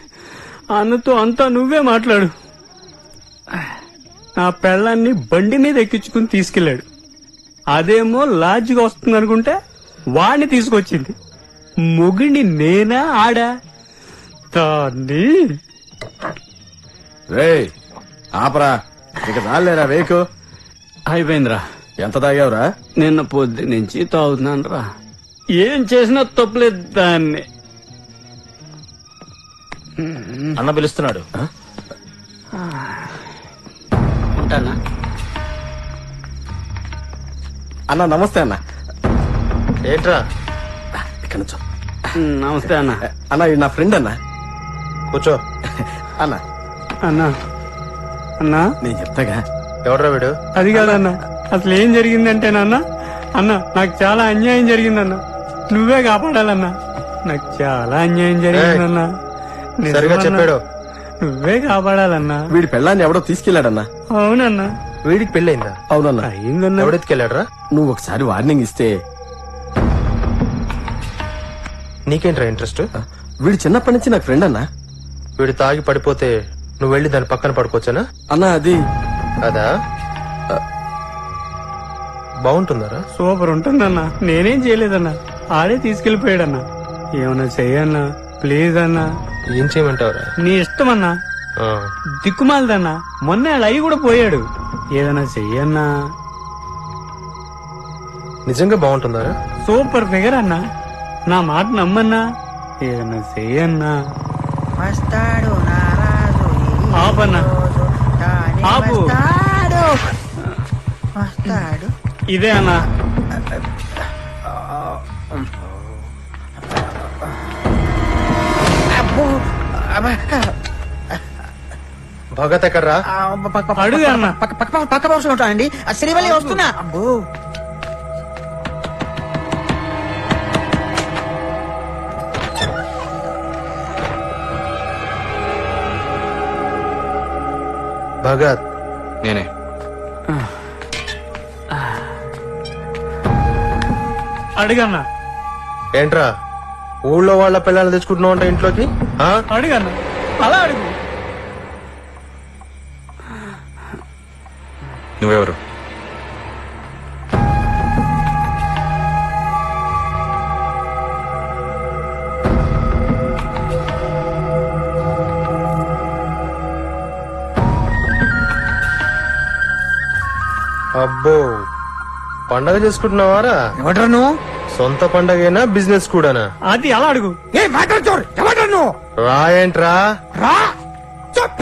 అన్నతో అంతా నువ్వే మాట్లాడు. నా పెళ్ళాన్ని బండి మీద ఎక్కించుకుని తీసుకెళ్లాడు. అదేమో లాడ్జిగా వస్తుంది అనుకుంటే వాడిని తీసుకొచ్చింది. మొగిని నేనా ఆడా? దాన్ని ఆపరా, ఇక రాలేరా వేకు. అయిపోయిందిరా. ఎంత తాగావురా? నిన్న పొద్దు నుంచి తాగుతున్నాను రా. ఏం చేసినా తప్పలేదు దాన్ని. అన్న పిలుస్తున్నాడు. ఉంటానా? అన్న నమస్తే. అన్న ఏంట్రా? ఇక్కడ నుంచో. నమస్తే అన్న. అన్న ఇది నా ఫ్రెండ్ అన్న. కూర్చో. అన్న అన్నా అన్నా నేను చెప్తాగా. ఎవడ్రా వీడు? అది కాదన్నా, అసలు ఏం జరిగిందంటే నాన్న, అన్న నాకు చాలా అన్యాయం జరిగిందన్నా. నువ్వే కాపాడాలన్నా. నాకు చాలా అన్యాయం జరిగిందన్నా. సరిగా చెప్పాడు. నువ్వే కాపాడాలన్నా. వీడి పెళ్ళాన్ని ఎవడో తీసుకెళ్లాడన్నా. అవునన్నా. వీడికి పెళ్ళయిందా? అవునన్నా. అయిందన్నా. ఎవడెత్తుకెళ్ళాడ్రా? నువ్వు ఒకసారి వార్నింగ్ ఇస్తే. నీకేంట్రా ఇంట్రెస్ట్? వీడు చిన్నప్పటి నుంచి నాకు ఫ్రెండ్ అన్నా. వీడు తాగి పడిపోతే నువ్వు వెళ్ళి దాని పక్కన పడుకోవచ్చానా? అన్నా అది అదా బాగుంటుందరా? సూపర్ ఉంటుందన్నా. నేనేం చేయలేదన్నా, ఆడే తీసుకెళ్లిపోయాడన్నా. ఏమన్నా చెయ్యన్నా ప్లీజ్ అన్నా. ఏం చేయమంటావురా? నీ ఇష్టమన్నా. దిక్కుమాలదన్నా. మొన్న వాళ్ళ అయ్యి కూడా పోయాడు. ఏదన్నా చెయ్యన్నా. నిజంగా బాగుంటుందారా? సూపర్ ఫిగర్ అన్నా. నా మాట నమ్మన్నా. ఏదన్నా చెయ్యన్నా. వస్తాడు నారాజు ఆపన్నా. ఆపు. వస్తాడు. ఇదే అన్నా. భగత్ ఎక్కడ్రా? అడుగు అన్నా. పక్క బాక్స్ లో ఉంటానండి. శ్రీవల్లి వస్తున్నా. అబ్బో భగత్ నేనే. అడుగన్నా. ఏంట్రా ఊళ్ళో వాళ్ళ పిల్లల్ని తెచ్చుకుంటున్నావు అంట ఇంట్లోకి? అడుగన్నా, అలా అడుగు. నువ్వెవరు? అబ్బో పండగ చేసుకుంటున్నావారా? ఎవడ్రా నువ్వు? సొంత పండగైనా బిజినెస్ కూడానా? అది అలా అడుగు. ఏ మ్యాటర్ చోర్, ఎవడ్రా నువ్వు? రా ఏంట్రా? రా.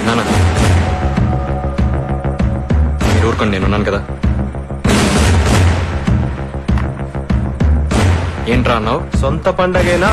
నాన్న మీరు ఊరుకోండి, నేనున్నాను కదా. ఏంట్రా అన్నావు? సొంత పండగైనా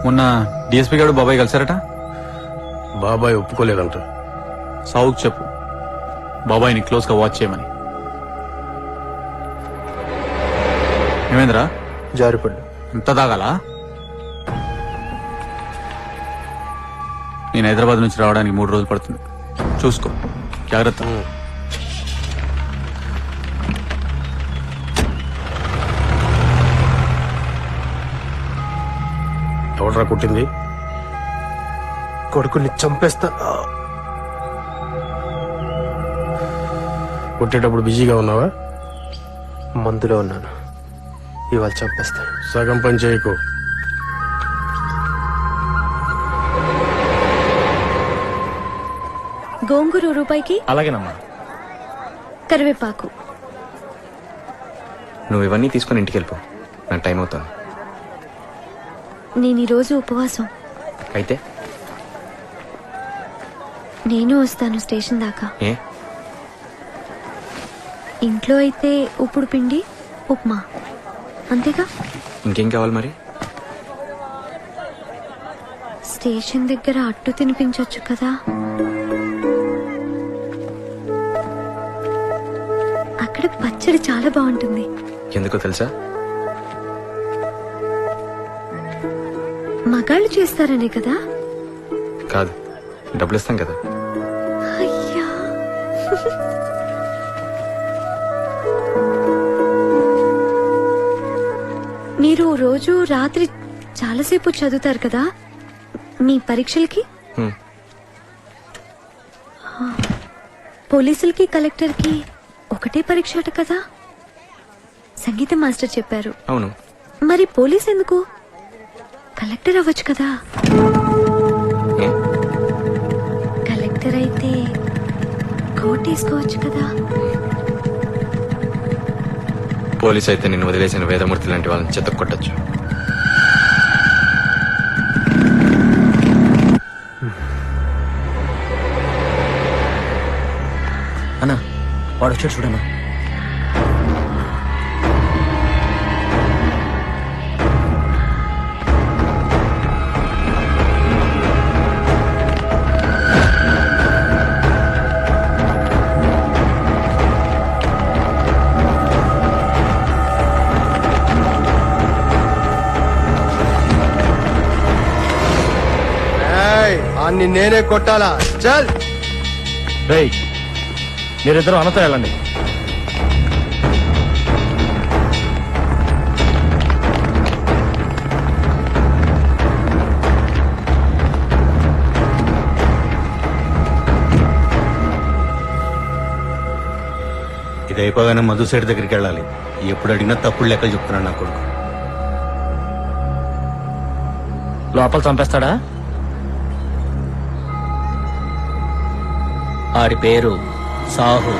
మొన్న డిఎస్పీ గారు బాబాయ్ కలిసారట. బాబాయ్ ఒప్పుకోలేదంట. సావుకు చెప్పు బాబాయ్ని క్లోజ్ గా వాచ్ చేయమని. ఏమైందిరా? జారిపడ్డు. ఎంత తాగాలా? నేను హైదరాబాద్ నుంచి రావడానికి 3 రోజులు పడుతుంది. చూసుకో, జాగ్రత్త. ఎవడ్రా కుట్టింది? కొడుకుని చంపేస్తా. కొట్టేటప్పుడు బిజీగా ఉన్నావా? మందులో ఉన్నాను, ఇవాళ చంపేస్తా. సగం పని చేయకు. గోంగూర రూపాయికి, అలాగేనమ్మా. కరివేపాకు. నువ్వు ఇవన్నీ తీసుకుని ఇంటికి వెళ్ళిపో, నాకు టైం అవుతుంది. నేను ఈరోజు ఉపవాసం. అయితే నేను వస్తాను స్టేషన్ దాకా. ఏ? ఇంట్లో అయితే ఉప్పుడు పిండి, ఉప్మా, అంతేగా. ఇంకేం కావాలి మరి? స్టేషన్ దగ్గర అట్టు తినిపించొచ్చు కదా. అక్కడ పచ్చడి చాలా బాగుంటుంది. ఎందుకో తెలుసా? మగాళ్ళు చేస్తారనే కదా. కాదు, డబ్బులు ఇస్తాం కదా. అయ్యా, మీరు రోజు రాత్రి చాలాసేపు చదువుతారు కదా మీ పరీక్షలకి. హ్మ్. పోలీసులకి, కలెక్టర్కి ఒకటే పరీక్ష అట కదా, సంగీత మాస్టర్ చెప్పారు. అవును. మరి పోలీస్ ఎందుకు? కలెక్టర్ అవ్వచ్చు కదా. ఏ? కలెక్టర్ అయితే కోట్ వేసుకోవచ్చు కదా. పోలీస్ అయితే నిన్ను వదిలేసిన వేదమూర్తి లాంటి వాళ్ళని చెత్త కొట్టచ్చు. అన్నా వాడు వచ్చాడు చూడన్నా. అన్ని నేనే కొట్టాలా? చల్. రేయ్, మీరిద్దరూ అన్నతో వెళ్ళండి. ఇది అయిపోగానే మధు సైడ్ దగ్గరికి వెళ్ళాలి. ఎప్పుడు అడిగినా తప్పుడు లెక్కలు చెప్తున్నాడు నా కొడుకు. లోపల చంపేస్తాడా? ఆడి పేరు సాహు.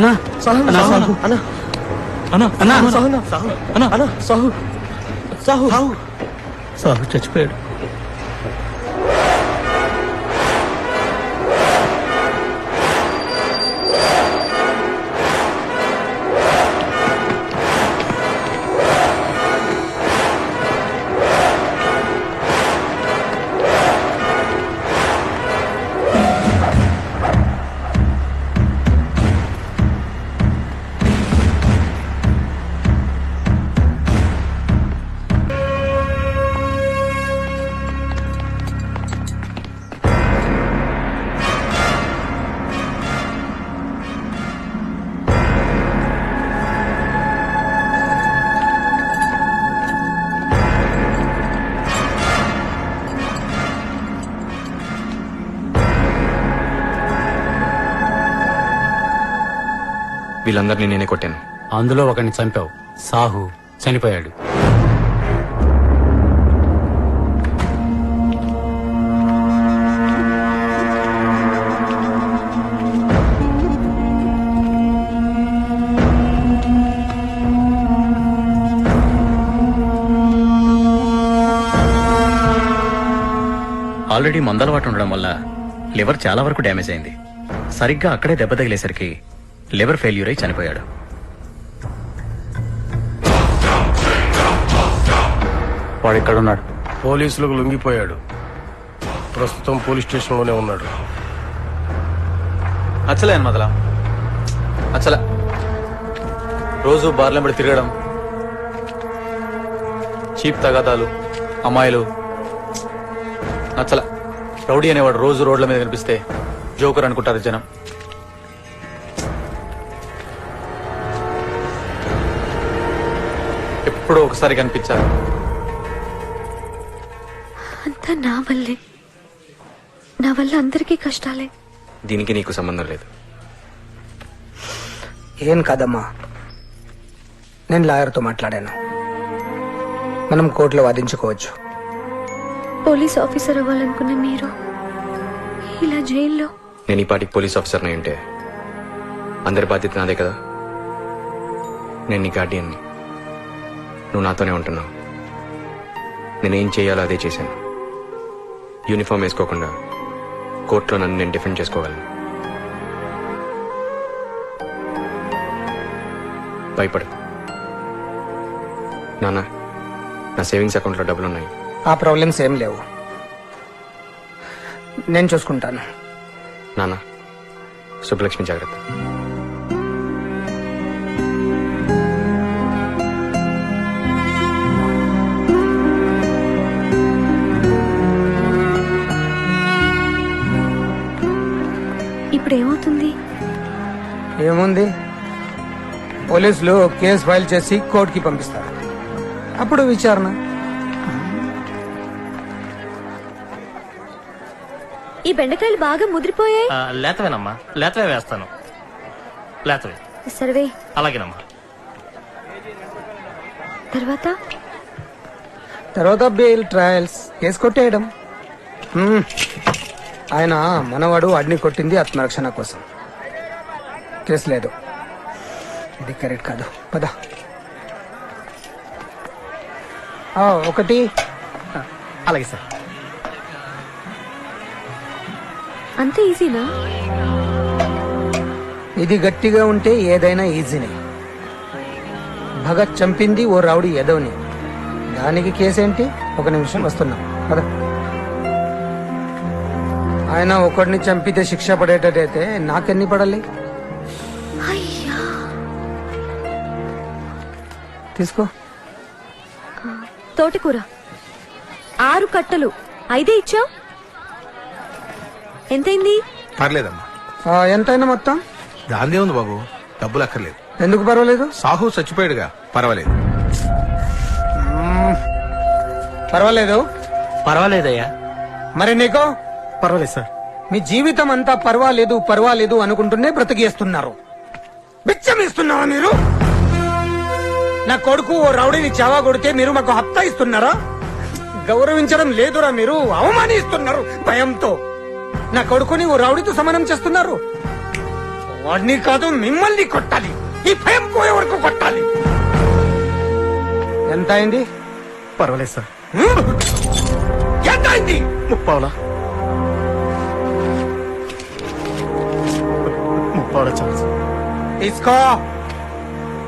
అన్నా అన్నా సాహు అన్నా అన్నా అన్నా అన్నా అన్నా సాహు సాహు సాహు చచ్చిపోయాడు. వీళ్ళందరినీ నేనే కొట్టాను. అందులో ఒకరిని చంపావు. సాహు చనిపోయాడు. ఆల్రెడీ మందలవాటు ఉండడం వల్ల లివర్ చాలా వరకు డ్యామేజ్ అయింది. సరిగ్గా అక్కడే దెబ్బ తగిలేసరికి లివర్ ఫెయిల్యూర్ అయి చనిపోయాడు. వాడు ఎక్కడున్నాడు? పోలీసులకు లొంగిపోయాడు. ప్రస్తుతం పోలీస్ స్టేషన్లోనే ఉన్నాడు. అచ్చలే అని మొదల అచ్చల రోజు బార్లెంబడి తిరగడం, చీప్ తగాదాలు, అమ్మాయిలు నచ్చల. రౌడీ అనేవాడు రోజు రోడ్ల మీద కనిపిస్తే జోకర్ అనుకుంటారు జనం. ఎప్పుడో ఒకసారి కనిపించారు. అంతా నా వల్లే. నా వల్ల అందరికీ కష్టాలే. దీనికి నీకు సంబంధం లేదు. ఏం కాదమ్మా, నేను లాయర్తో మాట్లాడాను. మనం కోర్టులో వాదించుకోవచ్చు. పోలీస్ ఆఫీసర్ అవ్వాలనుకున్న మీరు ఇలా జైల్లో. నేను ఈ పాటికి పోలీస్ ఆఫీసర్ అయి ఉంటే అందరి బాధ్యత నాదే కదా. నేను నీ గార్డియన్ని. నువ్వు నాతోనే ఉంటున్నావు. నేనేం చేయాలో అదే చేశాను. యూనిఫామ్ వేసుకోకుండా కోర్టులో నన్ను నేను డిఫెండ్ చేసుకోగలను. భయపడు నాన్న. నా సేవింగ్స్ అకౌంట్లో డబ్బులున్నాయి. ఆ ప్రాబ్లమ్స్ ఏం లేవు, నేను చూసుకుంటాను. నాన్న, సుబ్బలక్ష్మి జాగ్రత్త. ఇప్పుడు ఏమవుతుంది? ఏముంది, పోలీసులు కేసు ఫైల్ చేసి కోర్టుకి పంపిస్తారు. అప్పుడు విచారణ. ఈ బెండకాయలు బాగా ముదిరిపోయాయి. లేతవేనమ్మా, లేతవే వేస్తాను. లేతవే. సర్వే. అలాగేనమ్మా. తర్వాత బెయిల్, ట్రయల్స్, కేసు కొట్టేయడం. ఆయన మనవాడు అడ్ని కొట్టింది ఆత్మరక్షణ కోసం. కేసు లేదు. ఇది కరెక్ట్ కాదు. పద. ఒకటి. అలాగే సార్. అంత ఈజీనా? ఇది గట్టిగా ఉంటే ఏదైనా ఈజీనే. భగత్ చంపింది ఓ రౌడీ ఎదవని. దానికి కేసేంటి? ఒక నిమిషం వస్తున్నా. కదా, ఆయన ఒకడిని చంపితే శిక్ష పడేటట్టయితే నాకెన్ని పడాలి? తీసుకో. తోటకూర 6 కట్టలు 5 ఇచ్చావు. ఎంతైంది? పర్లేదమ్మా. ఎంతైనా మొత్తం? దాందే ఉంది బాబు, డబ్బులు అక్కర్లేదు. ఎందుకు పర్వాలేదు? సాహు చచ్చిపోయాడుగా, పర్వాలేదు. పర్వాలేదు. పర్వాలేదయ్యా. మరి నీకో? పర్వాలేదు సార్. మీ జీవితం అంతా పర్వాలేదు పర్వాలేదు అనుకుంటూనే బ్రతికేస్తున్నారు. బిచ్చమిస్తున్నారా మీరు? నా కొడుకు ఓ రౌడీని చావా కొడితే మీరు మాకు హత్తా ఇస్తున్నారా? గౌరవించడం లేదురా మీరు, అవమానిస్తున్నారు భయంతో. నా కొడుకుని ఓ రౌడీతో సమానం చేస్తున్నారు. వాడిని కాదు మిమ్మల్ని కొట్టాలి. ఈ భయం పోయే వరకు కొట్టాలి. ఎంత అయింది? పర్వాలేదు సార్. ఎంత అయింది? 30 చాలు సార్. తీసుకో.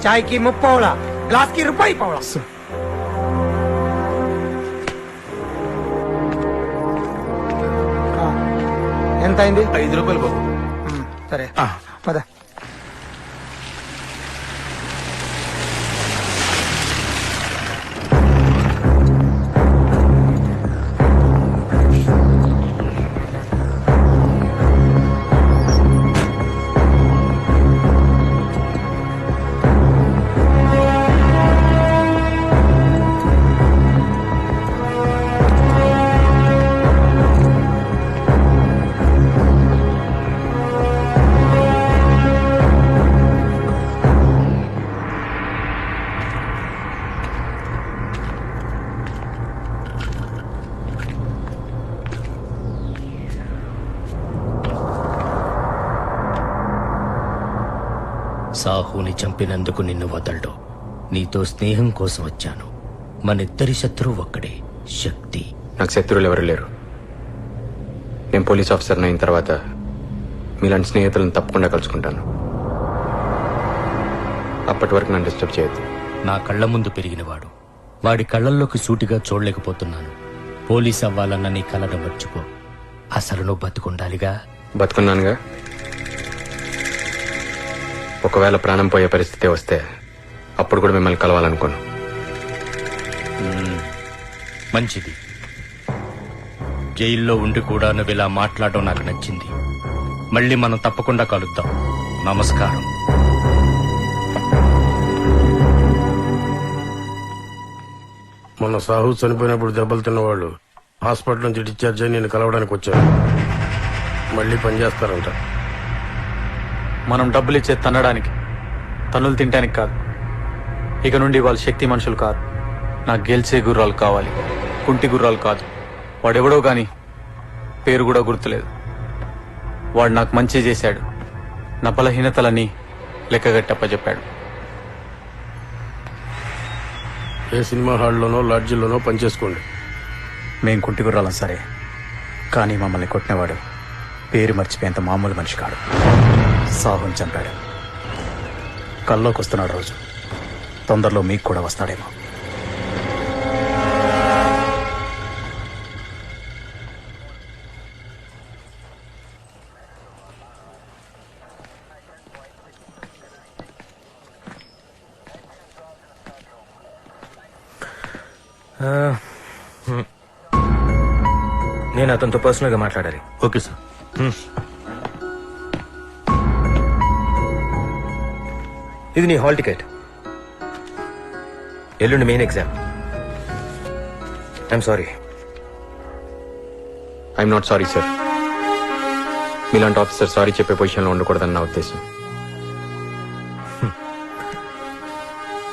చాయ్ కి 30, గ్లాస్ కి ₹1. ఎంత అయింది? ₹5 బాబు. సరే పద. సాహుని చంపినందుకు నిన్ను వదలడు. నీతో స్నేహం కోసం వచ్చాను. మనిద్దరి శత్రువు ఒక్కడే, శక్తి. నాకు శత్రువులు ఎవరు లేరు. నేను పోలీస్ ఆఫీసర్ అయిన తర్వాత మీలాంటి స్నేహితులను తప్పకుండా కలుసుకుంటాను. అప్పటి వరకు నన్ను డిస్టర్బ్ చేయొద్దు. నా కళ్ళ ముందు పెరిగినవాడు. వాడి కళ్ళల్లోకి సూటిగా చూడలేకపోతున్నాను. పోలీస్ అవ్వాలన్న నీ కలను మర్చిపో. అసలు నువ్వు బతుకుండాలిగా. బతుకున్నానుగా. ఒకవేళ ప్రాణం పోయే పరిస్థితి వస్తే అప్పుడు కూడా మిమ్మల్ని కలవాలనుకోను. మంచిది. జైల్లో ఉండి కూడా నువ్వు ఇలా మాట్లాడడం నాకు నచ్చింది. మళ్ళీ మనం తప్పకుండా కలుద్దాం. నమస్కారం. మొన్న సాహు చనిపోయినప్పుడు దెబ్బలు తిన్నవాళ్ళు హాస్పిటల్ నుంచి డిశ్చార్జ్ అయి నేను కలవడానికి వచ్చారు. మళ్ళీ పనిచేస్తారంట. మనం డబ్బులు ఇచ్చే తన్నడానికి, తన్నులు తినడానికి కాదు. ఇక నుండి వాళ్ళు శక్తి మనుషులు కాదు. నాకు గెలిచే గుర్రాలు కావాలి, కుంటి గుర్రాలు కాదు. వాడెవడో గాని పేరు కూడా గుర్తులేదు. వాడు నాకు మంచి చేశాడు. నా బలహీనతలని లెక్కగట్టప్పచెప్పాడు. ఏ సినిమా హాల్లోనో లాడ్జిల్లోనో పనిచేసుకోండి. మేం కుంటి గుర్రాలం సరే, కానీ మమ్మల్ని కొట్టినవాడు పేరు మర్చిపోయేంత మామూలు మనిషి కాడు. సాహుని చంపాడు. కల్లోకి వస్తున్నాడు రోజు. తొందరలో మీకు కూడా వస్తాడేమో. నేను అతనితో పర్సనల్ గా మాట్లాడాలి. Okay sir. ఇది నీ హాల్ టికెట్. ఎల్లుండి main exam. I'm sorry. I'm not sorry sir. మీలాంటి ఆఫీసర్ సారీ చెప్పే పొజిషన్లో ఉండకూడదని నా ఉద్దేశం.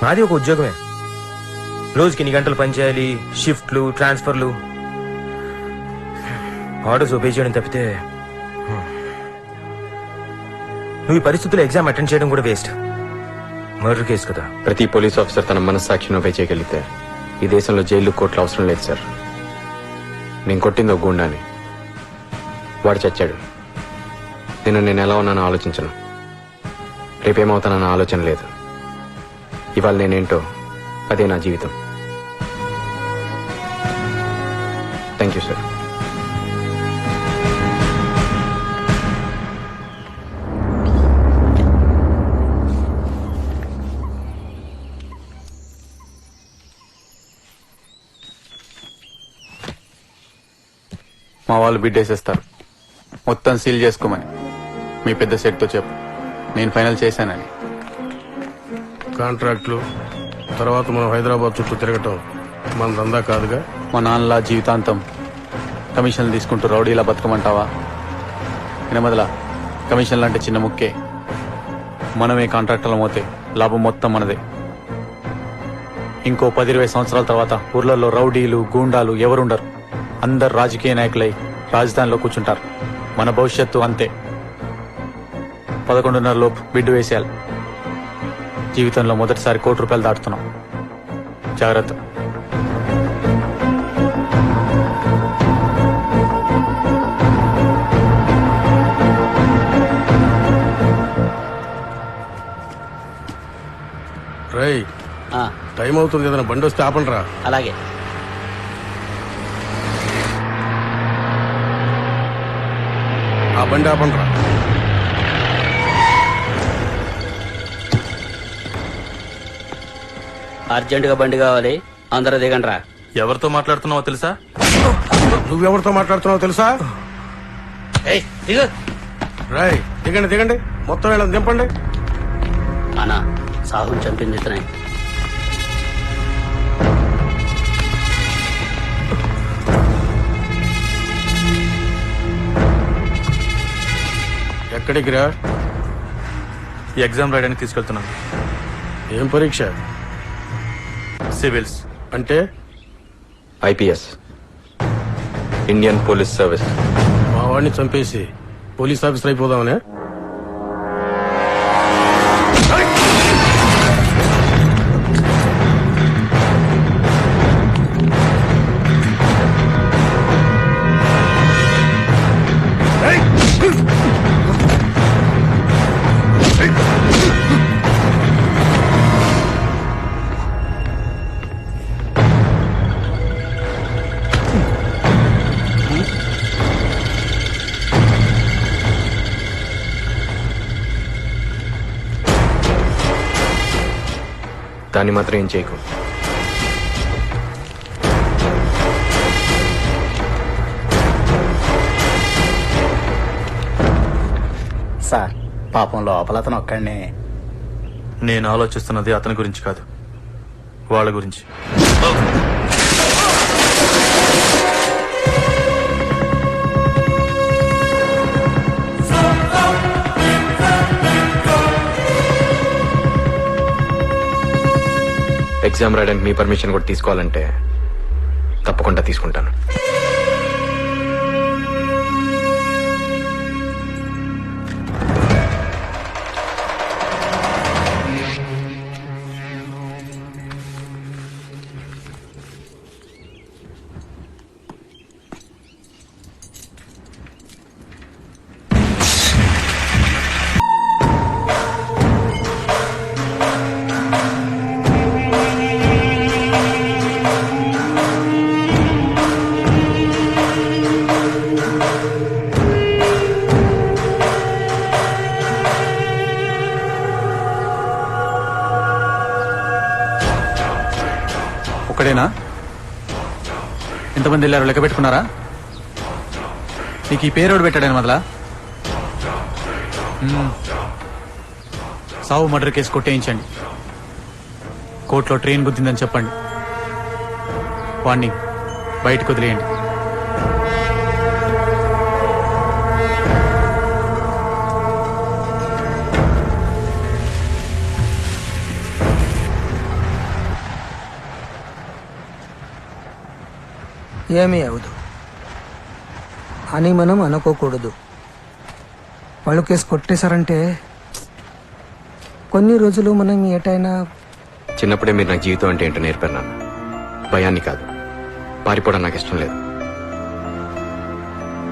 నాది ఒక ఉద్యోగమే. రోజుకి 2 గంటలు పనిచేయాలి. షిఫ్ట్లు, ట్రాన్స్ఫర్లు, ఆర్డర్స్ ఒబే చేయడం తప్పితే నువ్వు ఈ పరిస్థితుల్లో ఎగ్జామ్ అటెండ్ చేయడం కూడా వేస్ట్. మర్డర్ కేసు కదా. ప్రతి పోలీస్ ఆఫీసర్ తన మనస్సాక్షిని ఒబే చేయగలిగితే ఈ దేశంలో జైలు, కోర్టులు అవసరం లేదు సార్. నేను కొట్టింది ఒక గుండాని. వాడు చచ్చాడు. నేను ఎలా ఉన్నానో ఆలోచించను. రేపేమవుతానన్న ఆలోచన లేదు. ఇవాళ నేనేంటో అదే నా జీవితం. Thank you sir. మా వాళ్ళు బిడ్డేసేస్తారు. మొత్తం సీల్ చేసుకోమని మీ పెద్ద సెట్తో చెప్పు. నేను ఫైనల్ చేశానని. కాంట్రాక్ట్లు తర్వాత మనం హైదరాబాద్ చుట్టూ తిరగటం మన దందా కాదుగా. మా నాన్నలా జీవితాంతం కమిషన్లు తీసుకుంటూ రౌడీలా బతకమంటావా? వినమదలా, కమిషన్లు అంటే చిన్న ముక్కే. మనమే కాంట్రాక్టర్లం అవుతే లాభం మొత్తం మనదే. ఇంకో 10-20 సంవత్సరాల తర్వాత ఊర్లలో రౌడీలు, గూండాలు ఎవరుండరు. అందరు రాజకీయ నాయకులై రాజధానిలో కూర్చుంటారు. మన భవిష్యత్తు అంతే. 11:30 లోపు బిడ్డు వేసేయాలి. జీవితంలో మొదటిసారి ₹1,00,00,000 దాటుతున్నాం. జాగ్రత్త. రై టైం అవుతుంది ఏదైనా బండి వస్తే ఆపండి రా. అలాగే. ఆ బండి ఆపండి రా. అర్జెంటుగా బండి కావాలి, అందరూ దిగండి రా. ఎవరితో మాట్లాడుతున్నావో తెలుసా? నువ్వెవరితో మాట్లాడుతున్నావు తెలుసా? రై దిగండి దిగండి, మొత్తం వీళ్ళని దింపండి. అన్నా సాహుని చంపింది ఇతనే. ఎక్కడికి రా? ఎగ్జామ్ రాయడానికి తీసుకెళ్తున్నాను. ఏం పరీక్ష? సివిల్స్. అంటే ఐపీఎస్, ఇండియన్ పోలీస్ సర్వీస్. మా వాడిని చంపేసి పోలీస్ ఆఫీసర్ అయిపోదామనే? దాన్ని మాత్రం ఏం చేయకు. సార్ పాపం లోపల అతను ఒక్కడినే. నేను ఆలోచిస్తున్నది అతని గురించి కాదు, వాళ్ళ గురించి. ఎగ్జామ్ రాయడానికి మీ పర్మిషన్ కూడా తీసుకోవాలంటే తప్పకుండా తీసుకుంటాను. ఒక్కడేనా? ఎంతమంది వెళ్ళారో లెక్క పెట్టుకున్నారా? నీకు ఈ పేరోడు పెట్టాడని మొదలా? సావు మర్డర్ కేసు కొట్టేయించండి. కోర్టులో ట్రైన్ గుద్దిందని చెప్పండి. వాణ్ణి బయటకు వదిలేయండి. ఏమీ అవదు అని మనం అనుకోకూడదు. వాళ్ళు కేసు కొట్టేశారంటే కొన్ని రోజులు మనం ఏటైనా. చిన్నప్పుడే మీరు నాకు జీవితం అంటే ఏంటో నేర్పారు నాన్న. భయాన్ని కాదు, పారిపోవడం నాకు ఇష్టం లేదు.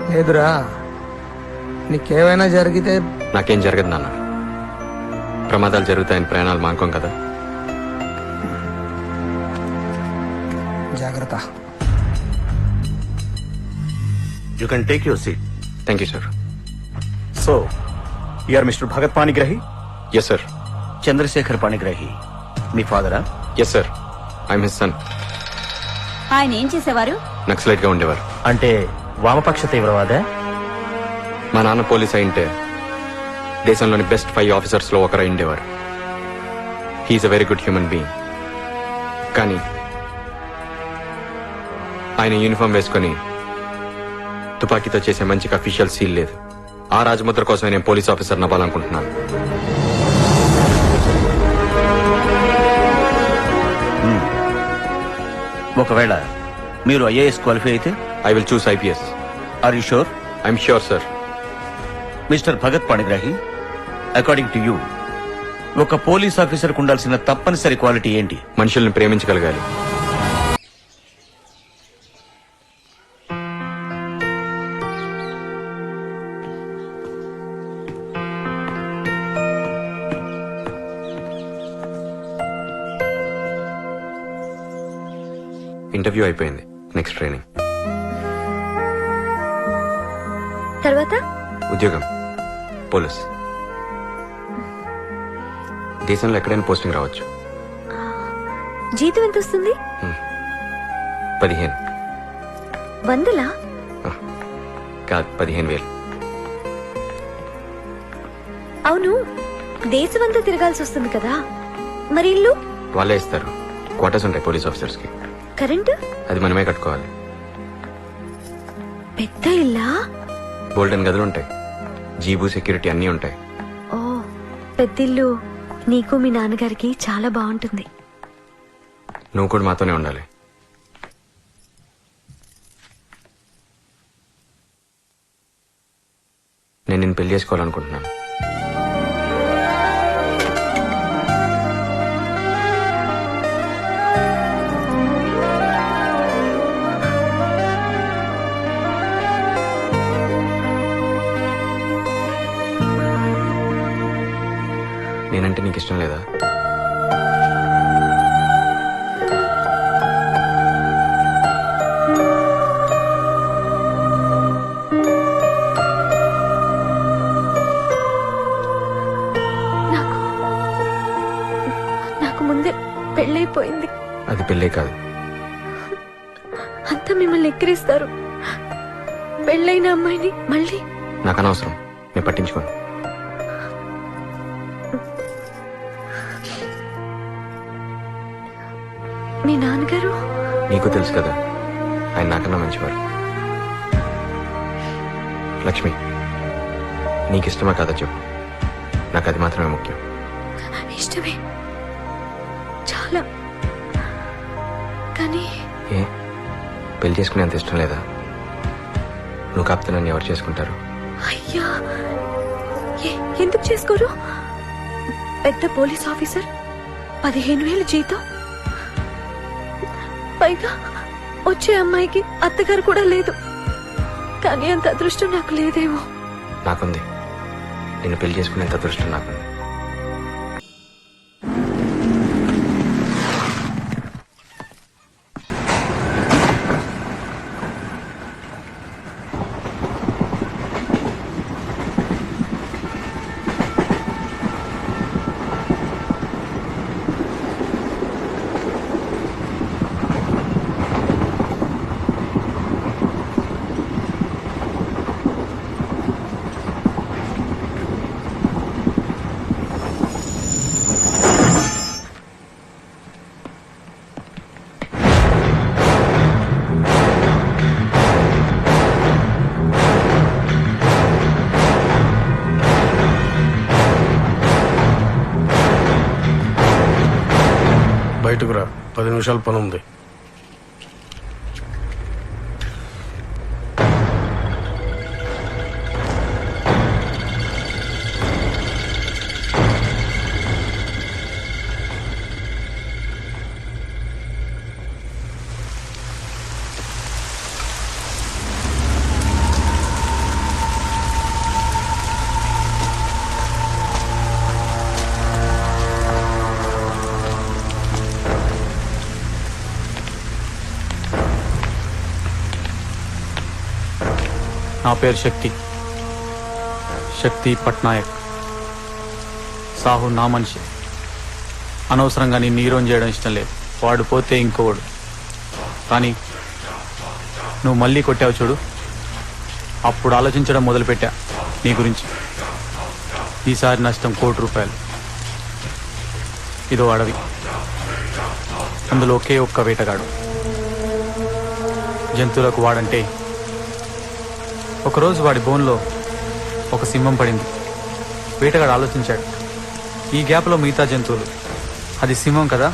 లేదురా, నీకేమైనా జరిగితే. నాకేం జరగదు నాన్న. ప్రమాదాలు జరుగుతాయని ప్రయాణాలు మానుకోం కదా. జాగ్రత్త. You can take your seat. Thank you sir. So you are mister Bhagat Panigrahi? Yes sir. Chandrashekhar Panigrahi మీ ఫాదరా? Yes sir, I'm his son. ఆయన ఏం చేసేవారు? నక్సలైట్ గా ఉండేవారు. అంటే వామపక్ష తీవ్రవాదా? మా నాన్న పోలీస్ అయింటే దేశంలోని బెస్ట్ 5 ఆఫీసర్స్ లో ఒకరు ఉండేవారు. He's a very good human being. కానీ ఆయన యూనిఫామ్ వేసుకొని తుపాకీతో చేసే మంచికి అఫీషియల్ సీల్ లేదు. ఆ రాజముద్ర కోసమే నేను పోలీస్ ఆఫీసర్ అవ్వాలనుకుంటున్నాను. ఒకవేళ మీరు ఐఏఎస్ క్వాలిఫై అయితే? I will choose IPS. Are you sure? I'm sure sir. Mister Bhagat Panigrahi, according to you ఒక పోలీస్ ఆఫీసర్కు ఉండాల్సిన తప్పనిసరి క్వాలిటీ ఏంటి? మనుషుల్ని ప్రేమించగలగాలి. ఇంటర్వ్యూ అయిపోయింది. Next training. తర్వాత ఉద్యోగం పోలీస్. దేశంలో ఎక్కడైనా పోస్టింగ్ రావచ్చు. జీతం ఎంత వస్తుంది? 15. 100? కాదు, 15,000. అవును, దేశమంతా తిరగాల్సి వస్తుంది కదా, మరి ఇల్లు? వాళ్ళే ఇస్తారు. క్వార్టర్స్ ఉంటాయి పోలీస్ ఆఫీసర్స్ కి. కరెంటు? అది మనమే కట్టుకోవాలి. పెద్ద ఇల్లా? గోల్డెన్ గదులు ఉంటాయి. జీబు, సెక్యూరిటీ అన్నీ ఉంటాయి. ఓ, పెద్దిల్లు నీకు మీ నాన్నగారికి చాలా బాగుంటుంది. నువ్వు కూడా మాతోనే ఉండాలి. నేను నిన్ను పెళ్లి చేసుకోవాలనుకుంటున్నాను. నేనంటే నీకు ఇష్టం లేదా? నాకు ముందే పెళ్ళైపోయింది. అది పెళ్ళే కాదు. అంతా మిమ్మల్ని ఎక్కిరిస్తారు. పెళ్ళైన అమ్మాయిని మళ్ళీ నాకు అనవసరం. నేను పట్టించుకోను. మీ నాన్నగారు? నీకు తెలుసు కదా, ఆయన నాకన్నా మంచివారు. లక్ష్మి, నీకు ఇష్టమా కాదా చెప్పు. నాకు అది మాత్రమే ముఖ్యం. ఇష్టమే, చాలా. కానీ ఏ పెళ్లి చేసుకునేంత ఇష్టం లేదా? నువ్వు కాపుతే నన్ను ఎవరు చేసుకుంటారు? అయ్యా, ఎందుకు చేసుకోరు? పెద్ద పోలీస్ ఆఫీసర్, 15,000 జీతం, పైగా వచ్చే అమ్మాయికి అత్తగారు కూడా లేదు. కానీ అంత అదృష్టం నాకు లేదేమో. నాకుంది. నిన్ను పెళ్లి చేసుకునేంత అదృష్టం నాకుంది. బయటకు రా, 10 నిమిషాలు పని ఉంది. నా పేరు శక్తి, శక్తి పట్నాయక్. సాహు నా మనిషి. అనవసరంగా నిన్ను హీరోని చేయడం ఇష్టం లేదు. వాడు పోతే ఇంకోడు. కానీ నువ్వు మళ్ళీ కొట్టావు చూడు, అప్పుడు ఆలోచించడం మొదలుపెట్టా నీ గురించి. ఈసారి నష్టం ₹1,00,00,000. ఇదో అడవి, అందులో ఒకే ఒక్క వేటగాడు. జంతువులకు వాడంటే. ఒకరోజు వాడి బోన్లో ఒక సింహం పడింది. వేటగాడు ఆలోచించాడు, ఈ గ్యాప్లో మిగతా జంతువులు, అది సింహం కదా,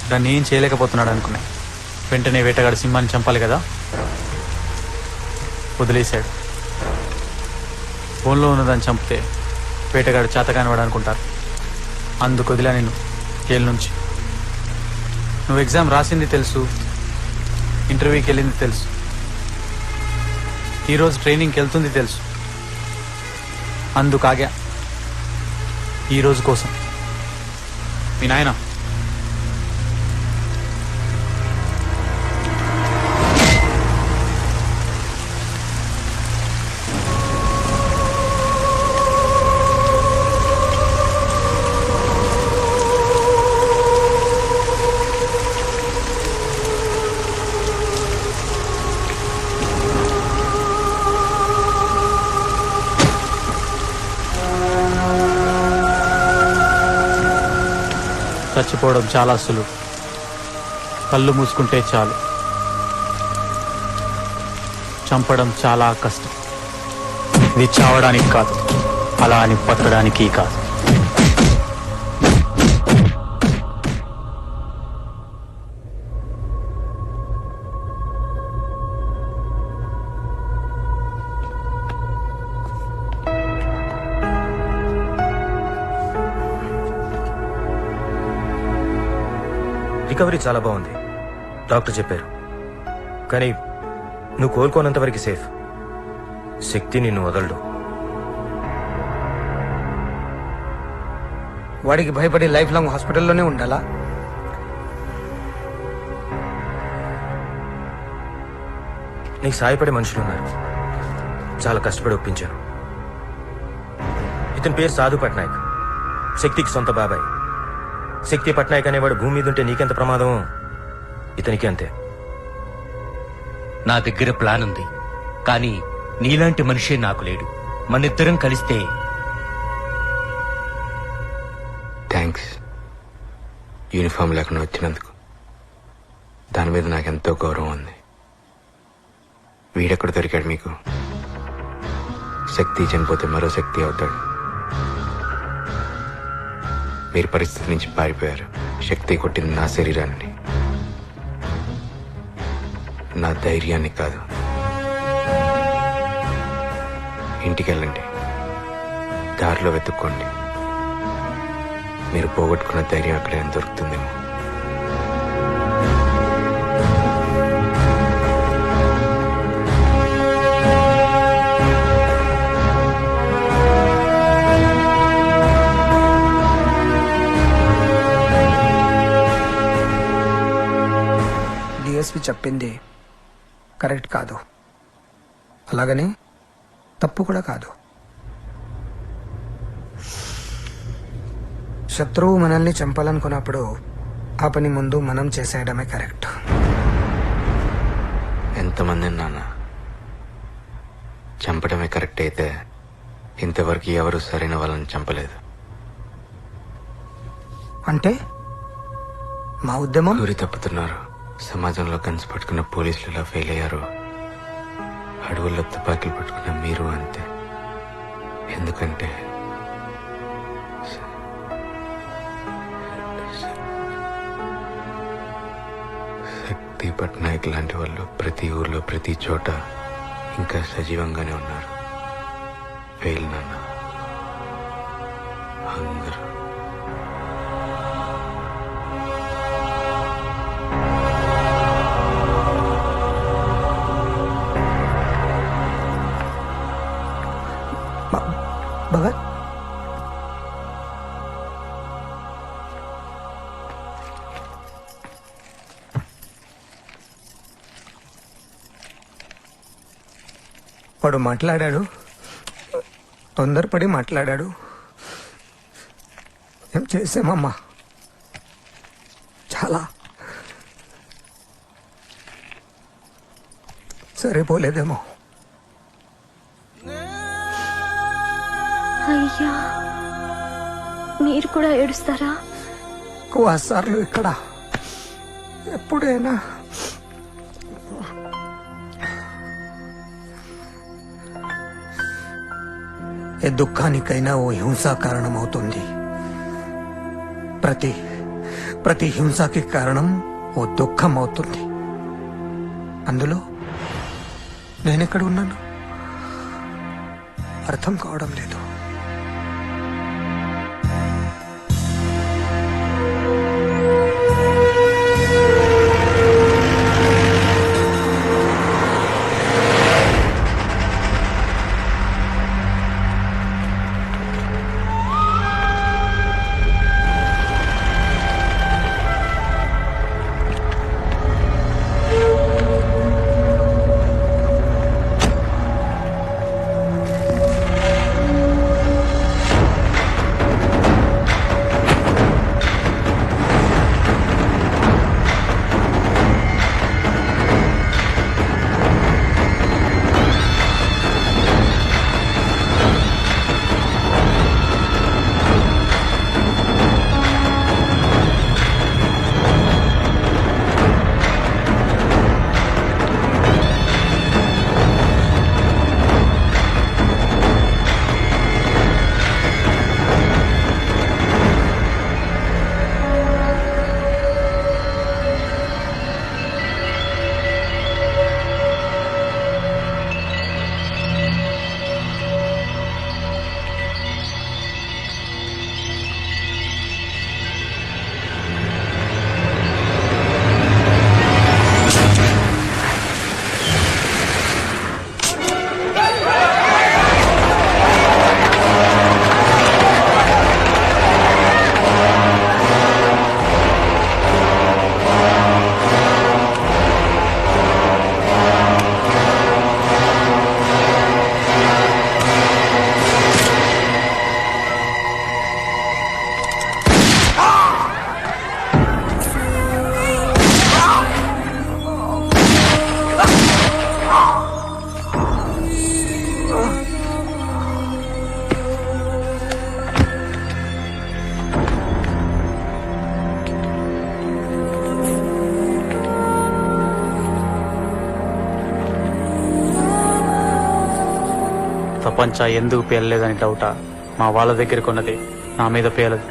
దాన్ని ఏం చేయలేకపోతున్నాడు అనుకున్నాయి. వెంటనే వేటగాడు సింహాన్ని చంపాలి కదా, వదిలేశాడు. బోన్లో ఉన్నదాన్ని చంపితే వేటగాడు చేతగాని వాడు అనుకుంటారు. అందుకు వదిలే నేను జైలు నుంచి. నువ్వు ఎగ్జామ్ రాసింది తెలుసు, ఇంటర్వ్యూకి వెళ్ళింది తెలుసు, ఈరోజు ట్రైనింగ్కి వెళ్తుంది తెలుసు. అందుకు ఆగా ఈ రోజు కోసం. మీ నాయన చచ్చిపోవడం చాలా సులువు, కళ్ళు మూసుకుంటే చాలు. చంపడం చాలా కష్టం. ఇది చావడానికి కాదు, అలా అని బతకడానికి కాదు. రికవరీ చాలా బాగుంది, డాక్టర్ చెప్పారు. కానీ నువ్వు కోలుకోనంత వరకు సేఫ్. శక్తి నిన్ను వదలడు. వాడికి భయపడి లైఫ్ లాంగ్ హాస్పిటల్లోనే ఉండాలా? నీకు సాయపడే మనుషులున్నారు, చాలా కష్టపడి ఒప్పించాను. ఇతని పేరు సాధు పట్నాయక్, శక్తికి సొంత బాబాయ్. శక్తి పట్నాయక్ అనేవాడు భూమి మీద ఉంటే నీకెంత ప్రమాదమో ఇతనికి అంతే. నా దగ్గర ప్లాన్ ఉంది, కానీ నీలాంటి మనిషే నాకు లేడు. మనిద్దరం కలిస్తే. థ్యాంక్స్ యూనిఫామ్ లేకుండా వచ్చినందుకు. దాని మీద నాకెంతో గౌరవం ఉంది. వీడెక్కడ దొరికాడు మీకు? శక్తి చనిపోతే మరో శక్తి అవుతాడు. మీరు పరిస్థితి నుంచి పారిపోయారు. శక్తి కొట్టింది నా శరీరాన్ని, నా ధైర్యాన్ని కాదు. ఇంటికెళ్ళండి, దారిలో వెతుక్కోండి. మీరు పోగొట్టుకున్న ధైర్యం అక్కడైనా దొరుకుతుందేమో. డిఎస్పి చెప్పింది కరెక్ట్ కాదు, అలాగని తప్పు కూడా కాదు. శత్రువు మనల్ని చంపాలనుకున్నప్పుడు ఆ పని ముందు మనం చేసేయడమే కరెక్ట్. ఎంతమంది నాన్న చంపడమే కరెక్ట్ అయితే ఇంతవరకు ఎవరు సరైన వాళ్ళని చంపలేదు. అంటే మా ఉద్యమం గురి తప్పుతున్నారు. సమాజంలో కన్సు పట్టుకున్న పోలీసులు ఎలా ఫెయిల్ అయ్యారో అడవుల్లో తుపాకీలు పట్టుకున్న మీరు అంతే. ఎందుకంటే శక్తి పట్నాయక్ లాంటి వాళ్ళు ప్రతి ఊర్లో ప్రతి చోట ఇంకా సజీవంగానే ఉన్నారు. ఫెయిల్ నాన్న, అందరూ. భగత్ వాడు మాట్లాడాడు, తొందరపడి మాట్లాడాడు. ఏం చేసామమ్మా, చాలా సరిపోలేదేమో. అయ్యా, మీరు కూడా ఏడుస్తారా? ఎక్కువ సార్లు ఇక్కడ ఎప్పుడైనా ఏ దుఃఖానికైనా ఓ హింస కారణమవుతుంది. ప్రతి హింసకి కారణం ఓ దుఃఖం అవుతుంది. అందులో నేనెక్కడ ఉన్నాను అర్థం కావడం లేదు. పంచా ఎందుకు పేలలేదని డౌటా? మా వాళ్ళ దగ్గర కొన్నది నా మీద పేలదు.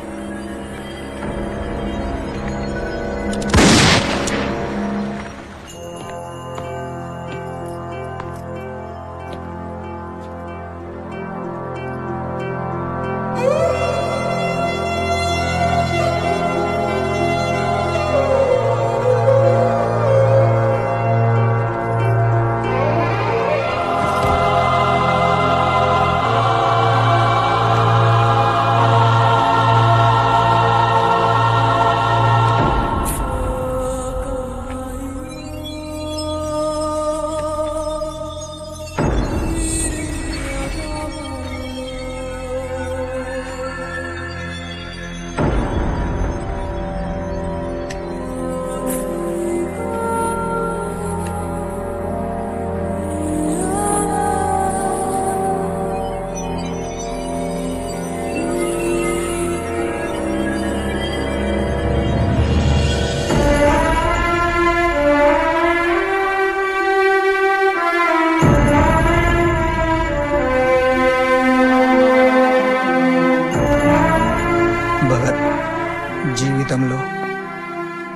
జీవితంలో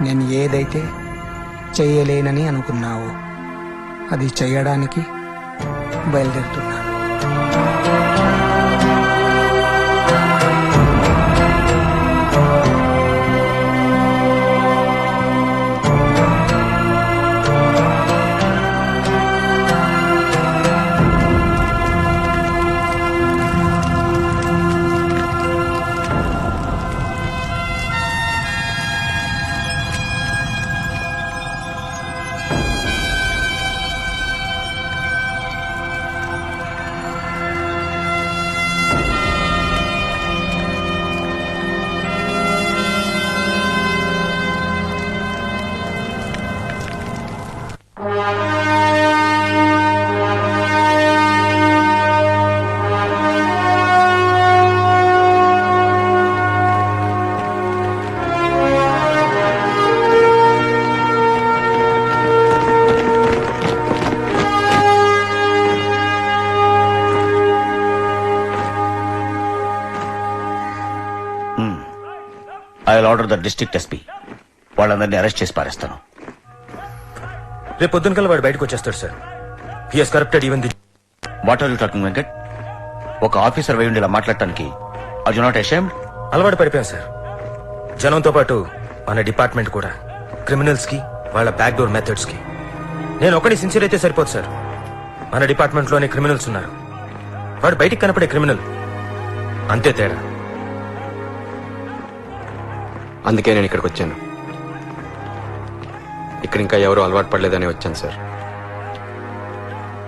నేను ఏదైతే చేయలేనని అనుకున్నావో అది చేయడానికి బయలుదేరుతున్నాను. I will order the district SP. వాళ్ళందరినీ అరెస్ట్ చేసి పారేస్తాను. రేపు పొద్దున కల్లా వాడు బయటకు వచ్చేస్తాడు sir. He has corrupted even the. What are you talking Venkat? ఒక ఆఫీసర్ వై ఉండి ఇలా మాట్లాడటానికి ఆర్ యు నాట్ అషేమ్డ్? అలవాటు పడిపోయాం సార్. జనంతో పాటు మన డిపార్ట్మెంట్ కూడా క్రిమినల్స్ కి వాళ్ళ బ్యాక్ డోర్ మెథడ్స్ కి. నేను ఒకటి సిన్సియర్ అయితే సరిపోదు సార్. మన డిపార్ట్మెంట్ లోనే క్రిమినల్స్ ఉన్నారు. వాడు బయటికి కనపడే క్రిమినల్, అంతే తేడా. అందుకే నేను ఇక్కడికి వచ్చాను. ఇక్కడ ఇంకా ఎవరు అలవాటు పడలేదని వచ్చాను సార్.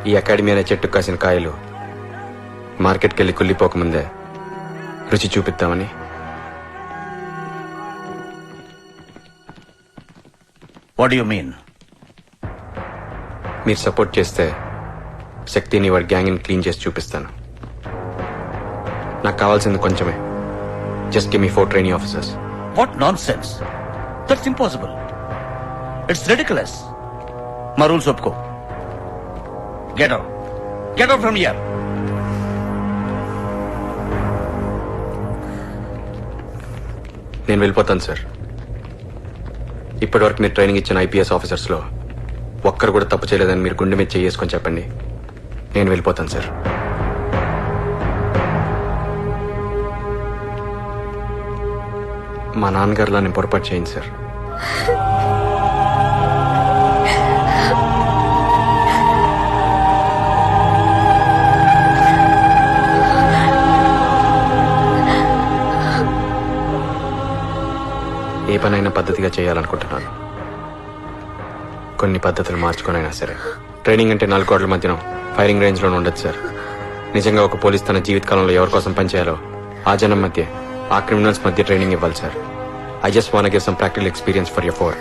ఈ అకాడమీ అనే చెట్టు కాసిన కాయలు మార్కెట్కి వెళ్ళి కుళ్ళిపోకముందే రుచి చూపిద్దామని. What you mean? మీరు సపోర్ట్ చేస్తే శక్తిని వాడి గ్యాంగ్ని క్లీన్ చేసి చూపిస్తాను. నాకు కావాల్సింది కొంచెమే. Just give me 4 trainee officers. What nonsense! That's impossible. It's ridiculous. మా రూల్స్ ఒప్పుకో. Get out. Get out from here. నేను వెళ్ళిపోతాను సార్. ఇప్పటివరకు మీరు ట్రైనింగ్ ఇచ్చిన IPS ఆఫీసర్స్ లో ఒక్కరు కూడా తప్పు చేయలేదని మీరు గుండె మీద చేసుకొని చెప్పండి. నేను వెళ్ళిపోతాను సార్. మా నాన్నగారులా నేను పొరపాటు చేయండి సార్. ఏ పనైనా పద్ధతిగా చేయాలనుకుంటున్నాను. కొన్ని పద్ధతులు మార్చుకొనైనా సరే. ట్రైనింగ్ అంటే 4 గోడల మధ్యన ఫైరింగ్ రేంజ్ లో ఉండదు సార్. నిజంగా ఒక పోలీస్ తన జీవితకాలంలో ఎవరి కోసం పనిచేయాలో ఆ జనం మధ్య, ఆ క్రిమినల్స్ మధ్య ట్రైనింగ్ ఇవ్వాలి sir. I just want give some practical experience for your 4.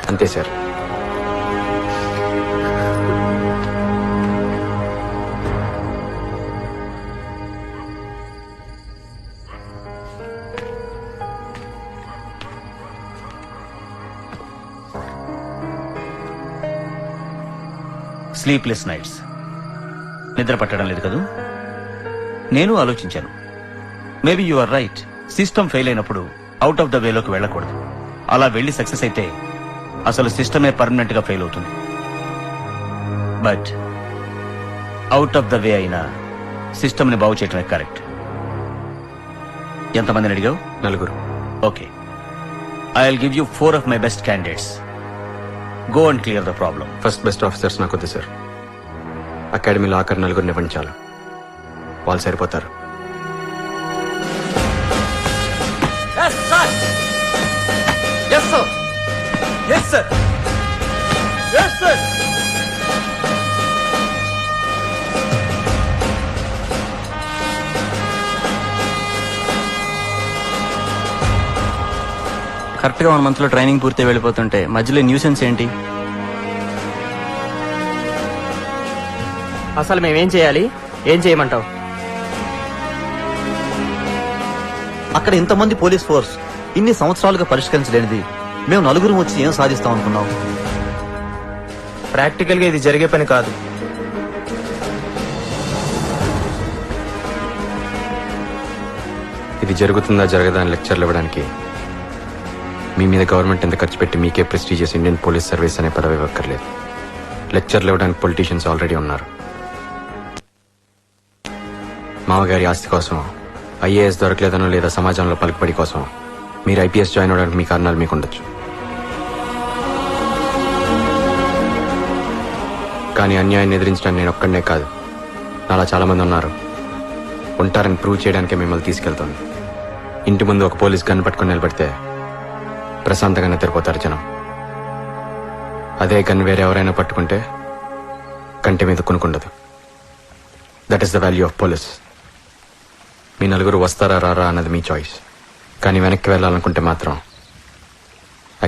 అంతే సార్. Sleepless nights. నిద్ర పట్టడం లేదు కదూ? నేను ఆలోచించాను. Maybe you are right. System fail అయినప్పుడు అవుట్ ఆఫ్ ద వేలోకి వెళ్ళకూడదు. అలా వెళ్ళి సక్సెస్ అయితే అసలు సిస్టమే పర్మనెంట్ గా ఫెయిల్ అవుతుంది. But out of the way అయినా సిస్టమ్ ని బాగు చేయటమే కరెక్ట్. ఎంతమందిని అడిగావు? 4. Okay, I give you 4 of my best candidates. Go and clear the problem. First best officers నాకు వద్దు సార్. అకాడమీలో ఆఖరి 4 ఇవ్వండి చాలు. వాళ్ళు సరిపోతారు. కరెక్ట్ గా 1 month లో ట్రైనింగ్ పూర్తి వెళ్ళిపోతుంటే మధ్యలో న్యూసెన్స్ ఏంటి? అసలు మేమేం చేయాలి? ఏం చేయమంటావు? అక్కడ ఇంతమంది పోలీస్ ఫోర్స్ ఇన్ని సంవత్సరాలుగా పరిష్కరించలేనిది మేము 4 వచ్చి ఏం సాధిస్తాం అనుకున్నాం? ప్రాక్టికల్ గా ఇది జరిగే పని కాదు. ఇది జరుగుతుందా జరగదా అని లెక్చర్లు ఇవ్వడానికి మీ మీద గవర్నమెంట్ ఎంత ఖర్చు పెట్టి మీకే ప్రెస్టీజియస్ ఇండియన్ పోలీస్ సర్వీస్ అనే పదవి ఇవ్వక్కర్లేదు. లెక్చర్లు ఇవ్వడానికి పొలిటీషియన్స్ ఆల్రెడీ ఉన్నారు. మామగారి ఆస్తి కోసం, ఐఏఎస్ దొరకలేదనో లేదా సమాజంలో పలుకుబడి కోసం మీరు ఐపీఎస్ జాయిన్ అవడానికి మీ కారణాలు మీకు ఉండొచ్చు. కానీ అన్యాయాన్ని ఎదిరించడానికి నేను ఒక్కడనే కాదు, నాలా చాలా మంది ఉన్నారు. ఉంటారని ప్రూవ్ చేయడానికే మిమ్మల్ని తీసుకెళ్తాను. ఇంటి ముందు ఒక పోలీస్ గన్ పట్టుకొని నిలబడితే ప్రశాంతంగా నిద్రపోతారు జనం. అదే గన్ వేరే ఎవరైనా పట్టుకుంటే కంటి మీద కొనుక్కుండదు. That is the value of police. మీ 4 వస్తారా రారా అన్నది మీ చాయిస్. కానీ వెనక్కి వెళ్ళాలనుకుంటే మాత్రం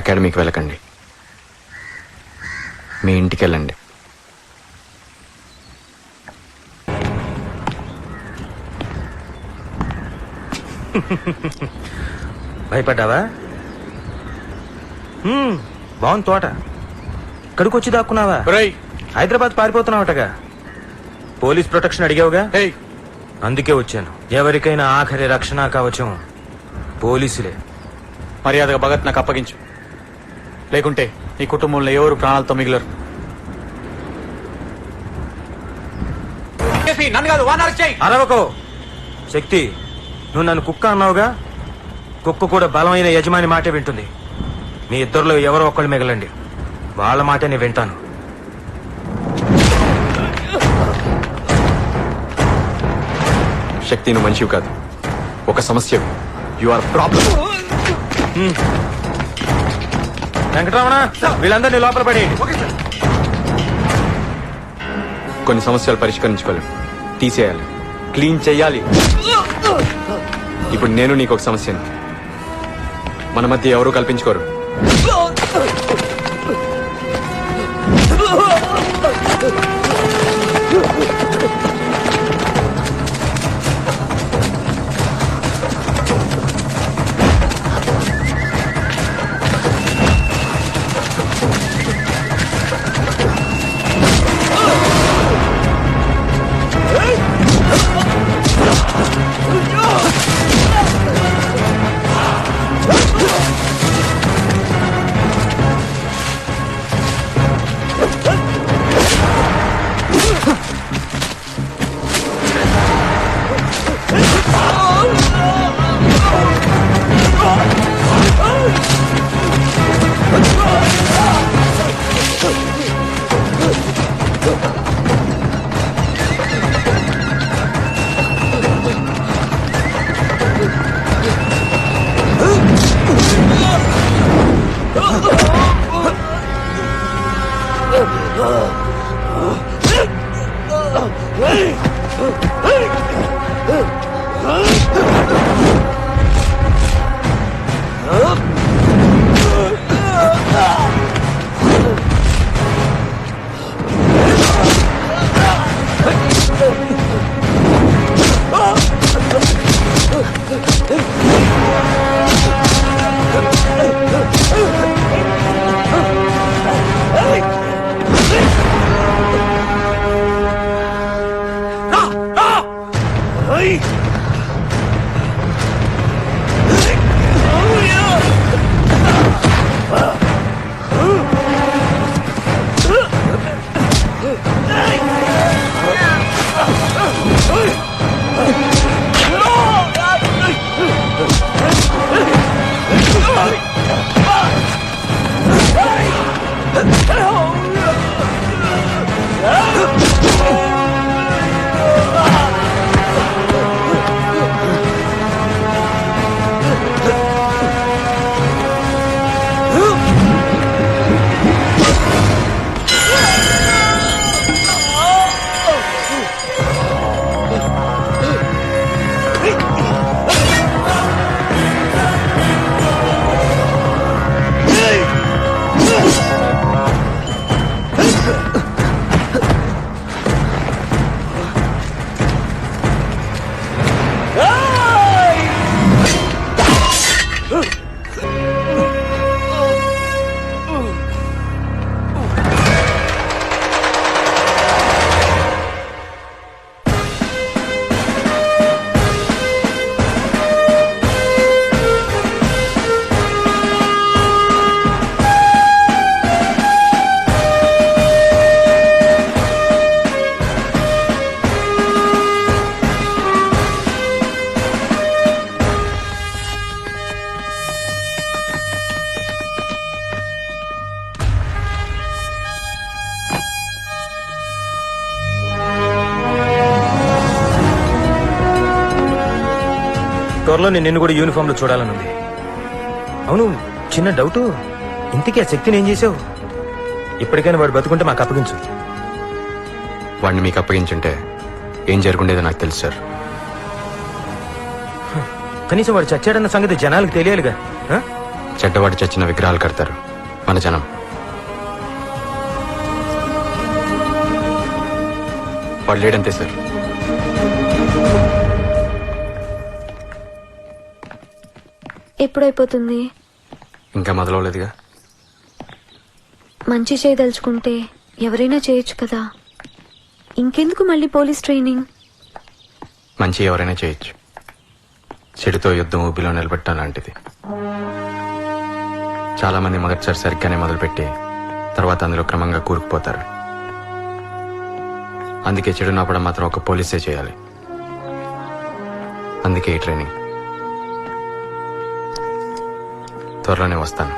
అకాడమీకి వెళ్ళకండి, మీ ఇంటికి వెళ్ళండి. భయపడ్డావా? బాగుంది తోట. ఇక్కడికి వచ్చి దాక్కున్నావా? హైదరాబాద్ పారిపోతున్నావటగా. పోలీస్ ప్రొటెక్షన్ అడిగావుగా, అందుకే వచ్చాను. ఎవరికైనా ఆఖరి రక్షణ కవచం పోలీసులే. మర్యాదగా భగత్ నాకు అప్పగించు, లేకుంటే ఈ కుటుంబంలో ఎవరు ప్రాణాలతో మిగిలరు. అరవకో శక్తి. నువ్వు నన్ను కుక్క అన్నావుగా, కుక్క కూడా బలమైన యజమాని మాటే వింటుంది. మీ ఇద్దరిలో ఎవరో ఒకళ్ళు మిగలండి, వాళ్ళ మాటే నేను వింటాను. శక్తి నువ్వు మనిషివి కాదు, ఒక సమస్య. You are problem. వెంకటరమణ, వీళ్ళందరినీ లోపల పడేయండి. కొన్ని సమస్యలు పరిష్కరించుకోలేం, తీసేయాలి, క్లీన్ చేయాలి. ఇప్పుడు నేను నీకు ఒక సమస్యని. మన మధ్య ఎవరు కల్పించుకోరు. త్వరలో నేను నిన్ను కూడా యూనిఫామ్ లో చూడాలని ఉంది. అవును, చిన్న డౌట్, ఇంతకీ ఆ శక్తిని ఏం చేసావు? ఇప్పటికైనా వాడు బతుకుంటే మాకు అప్పగించు. వాడిని మీకు అప్పగించుంటే ఏం జరుగుండేదో నాకు తెలుసు సార్. కనీసం వాడు చచ్చాడన్న సంగతి జనాలకు తెలియాలిగా. చెడ్డవాడు చచ్చిన విగ్రహాలు కడతారు మన జనం. వాడు లేడంతే సార్. ఎప్పుడైపోతుంది? ఇంకా మొదలవలేదుగా. మంచి చేయదలుచుకుంటే ఎవరైనా చేయొచ్చు కదా, ఇంకెందుకు మళ్ళీ పోలీస్ ట్రైనింగ్? మంచి ఎవరైనా చేయొచ్చు, చెడుతో యుద్ధం ఊబిలో నిలబెట్టడం లాంటిది. చాలా మంది మొదటిసారి సరిగ్గానే మొదలుపెట్టి తర్వాత అందులో క్రమంగా కూరుకుపోతారు. అందుకే చెడు నాపడం మాత్రం ఒక పోలీసే చేయాలి. అందుకే ఈ ట్రైనింగ్. త్వరలోనే వస్తాను.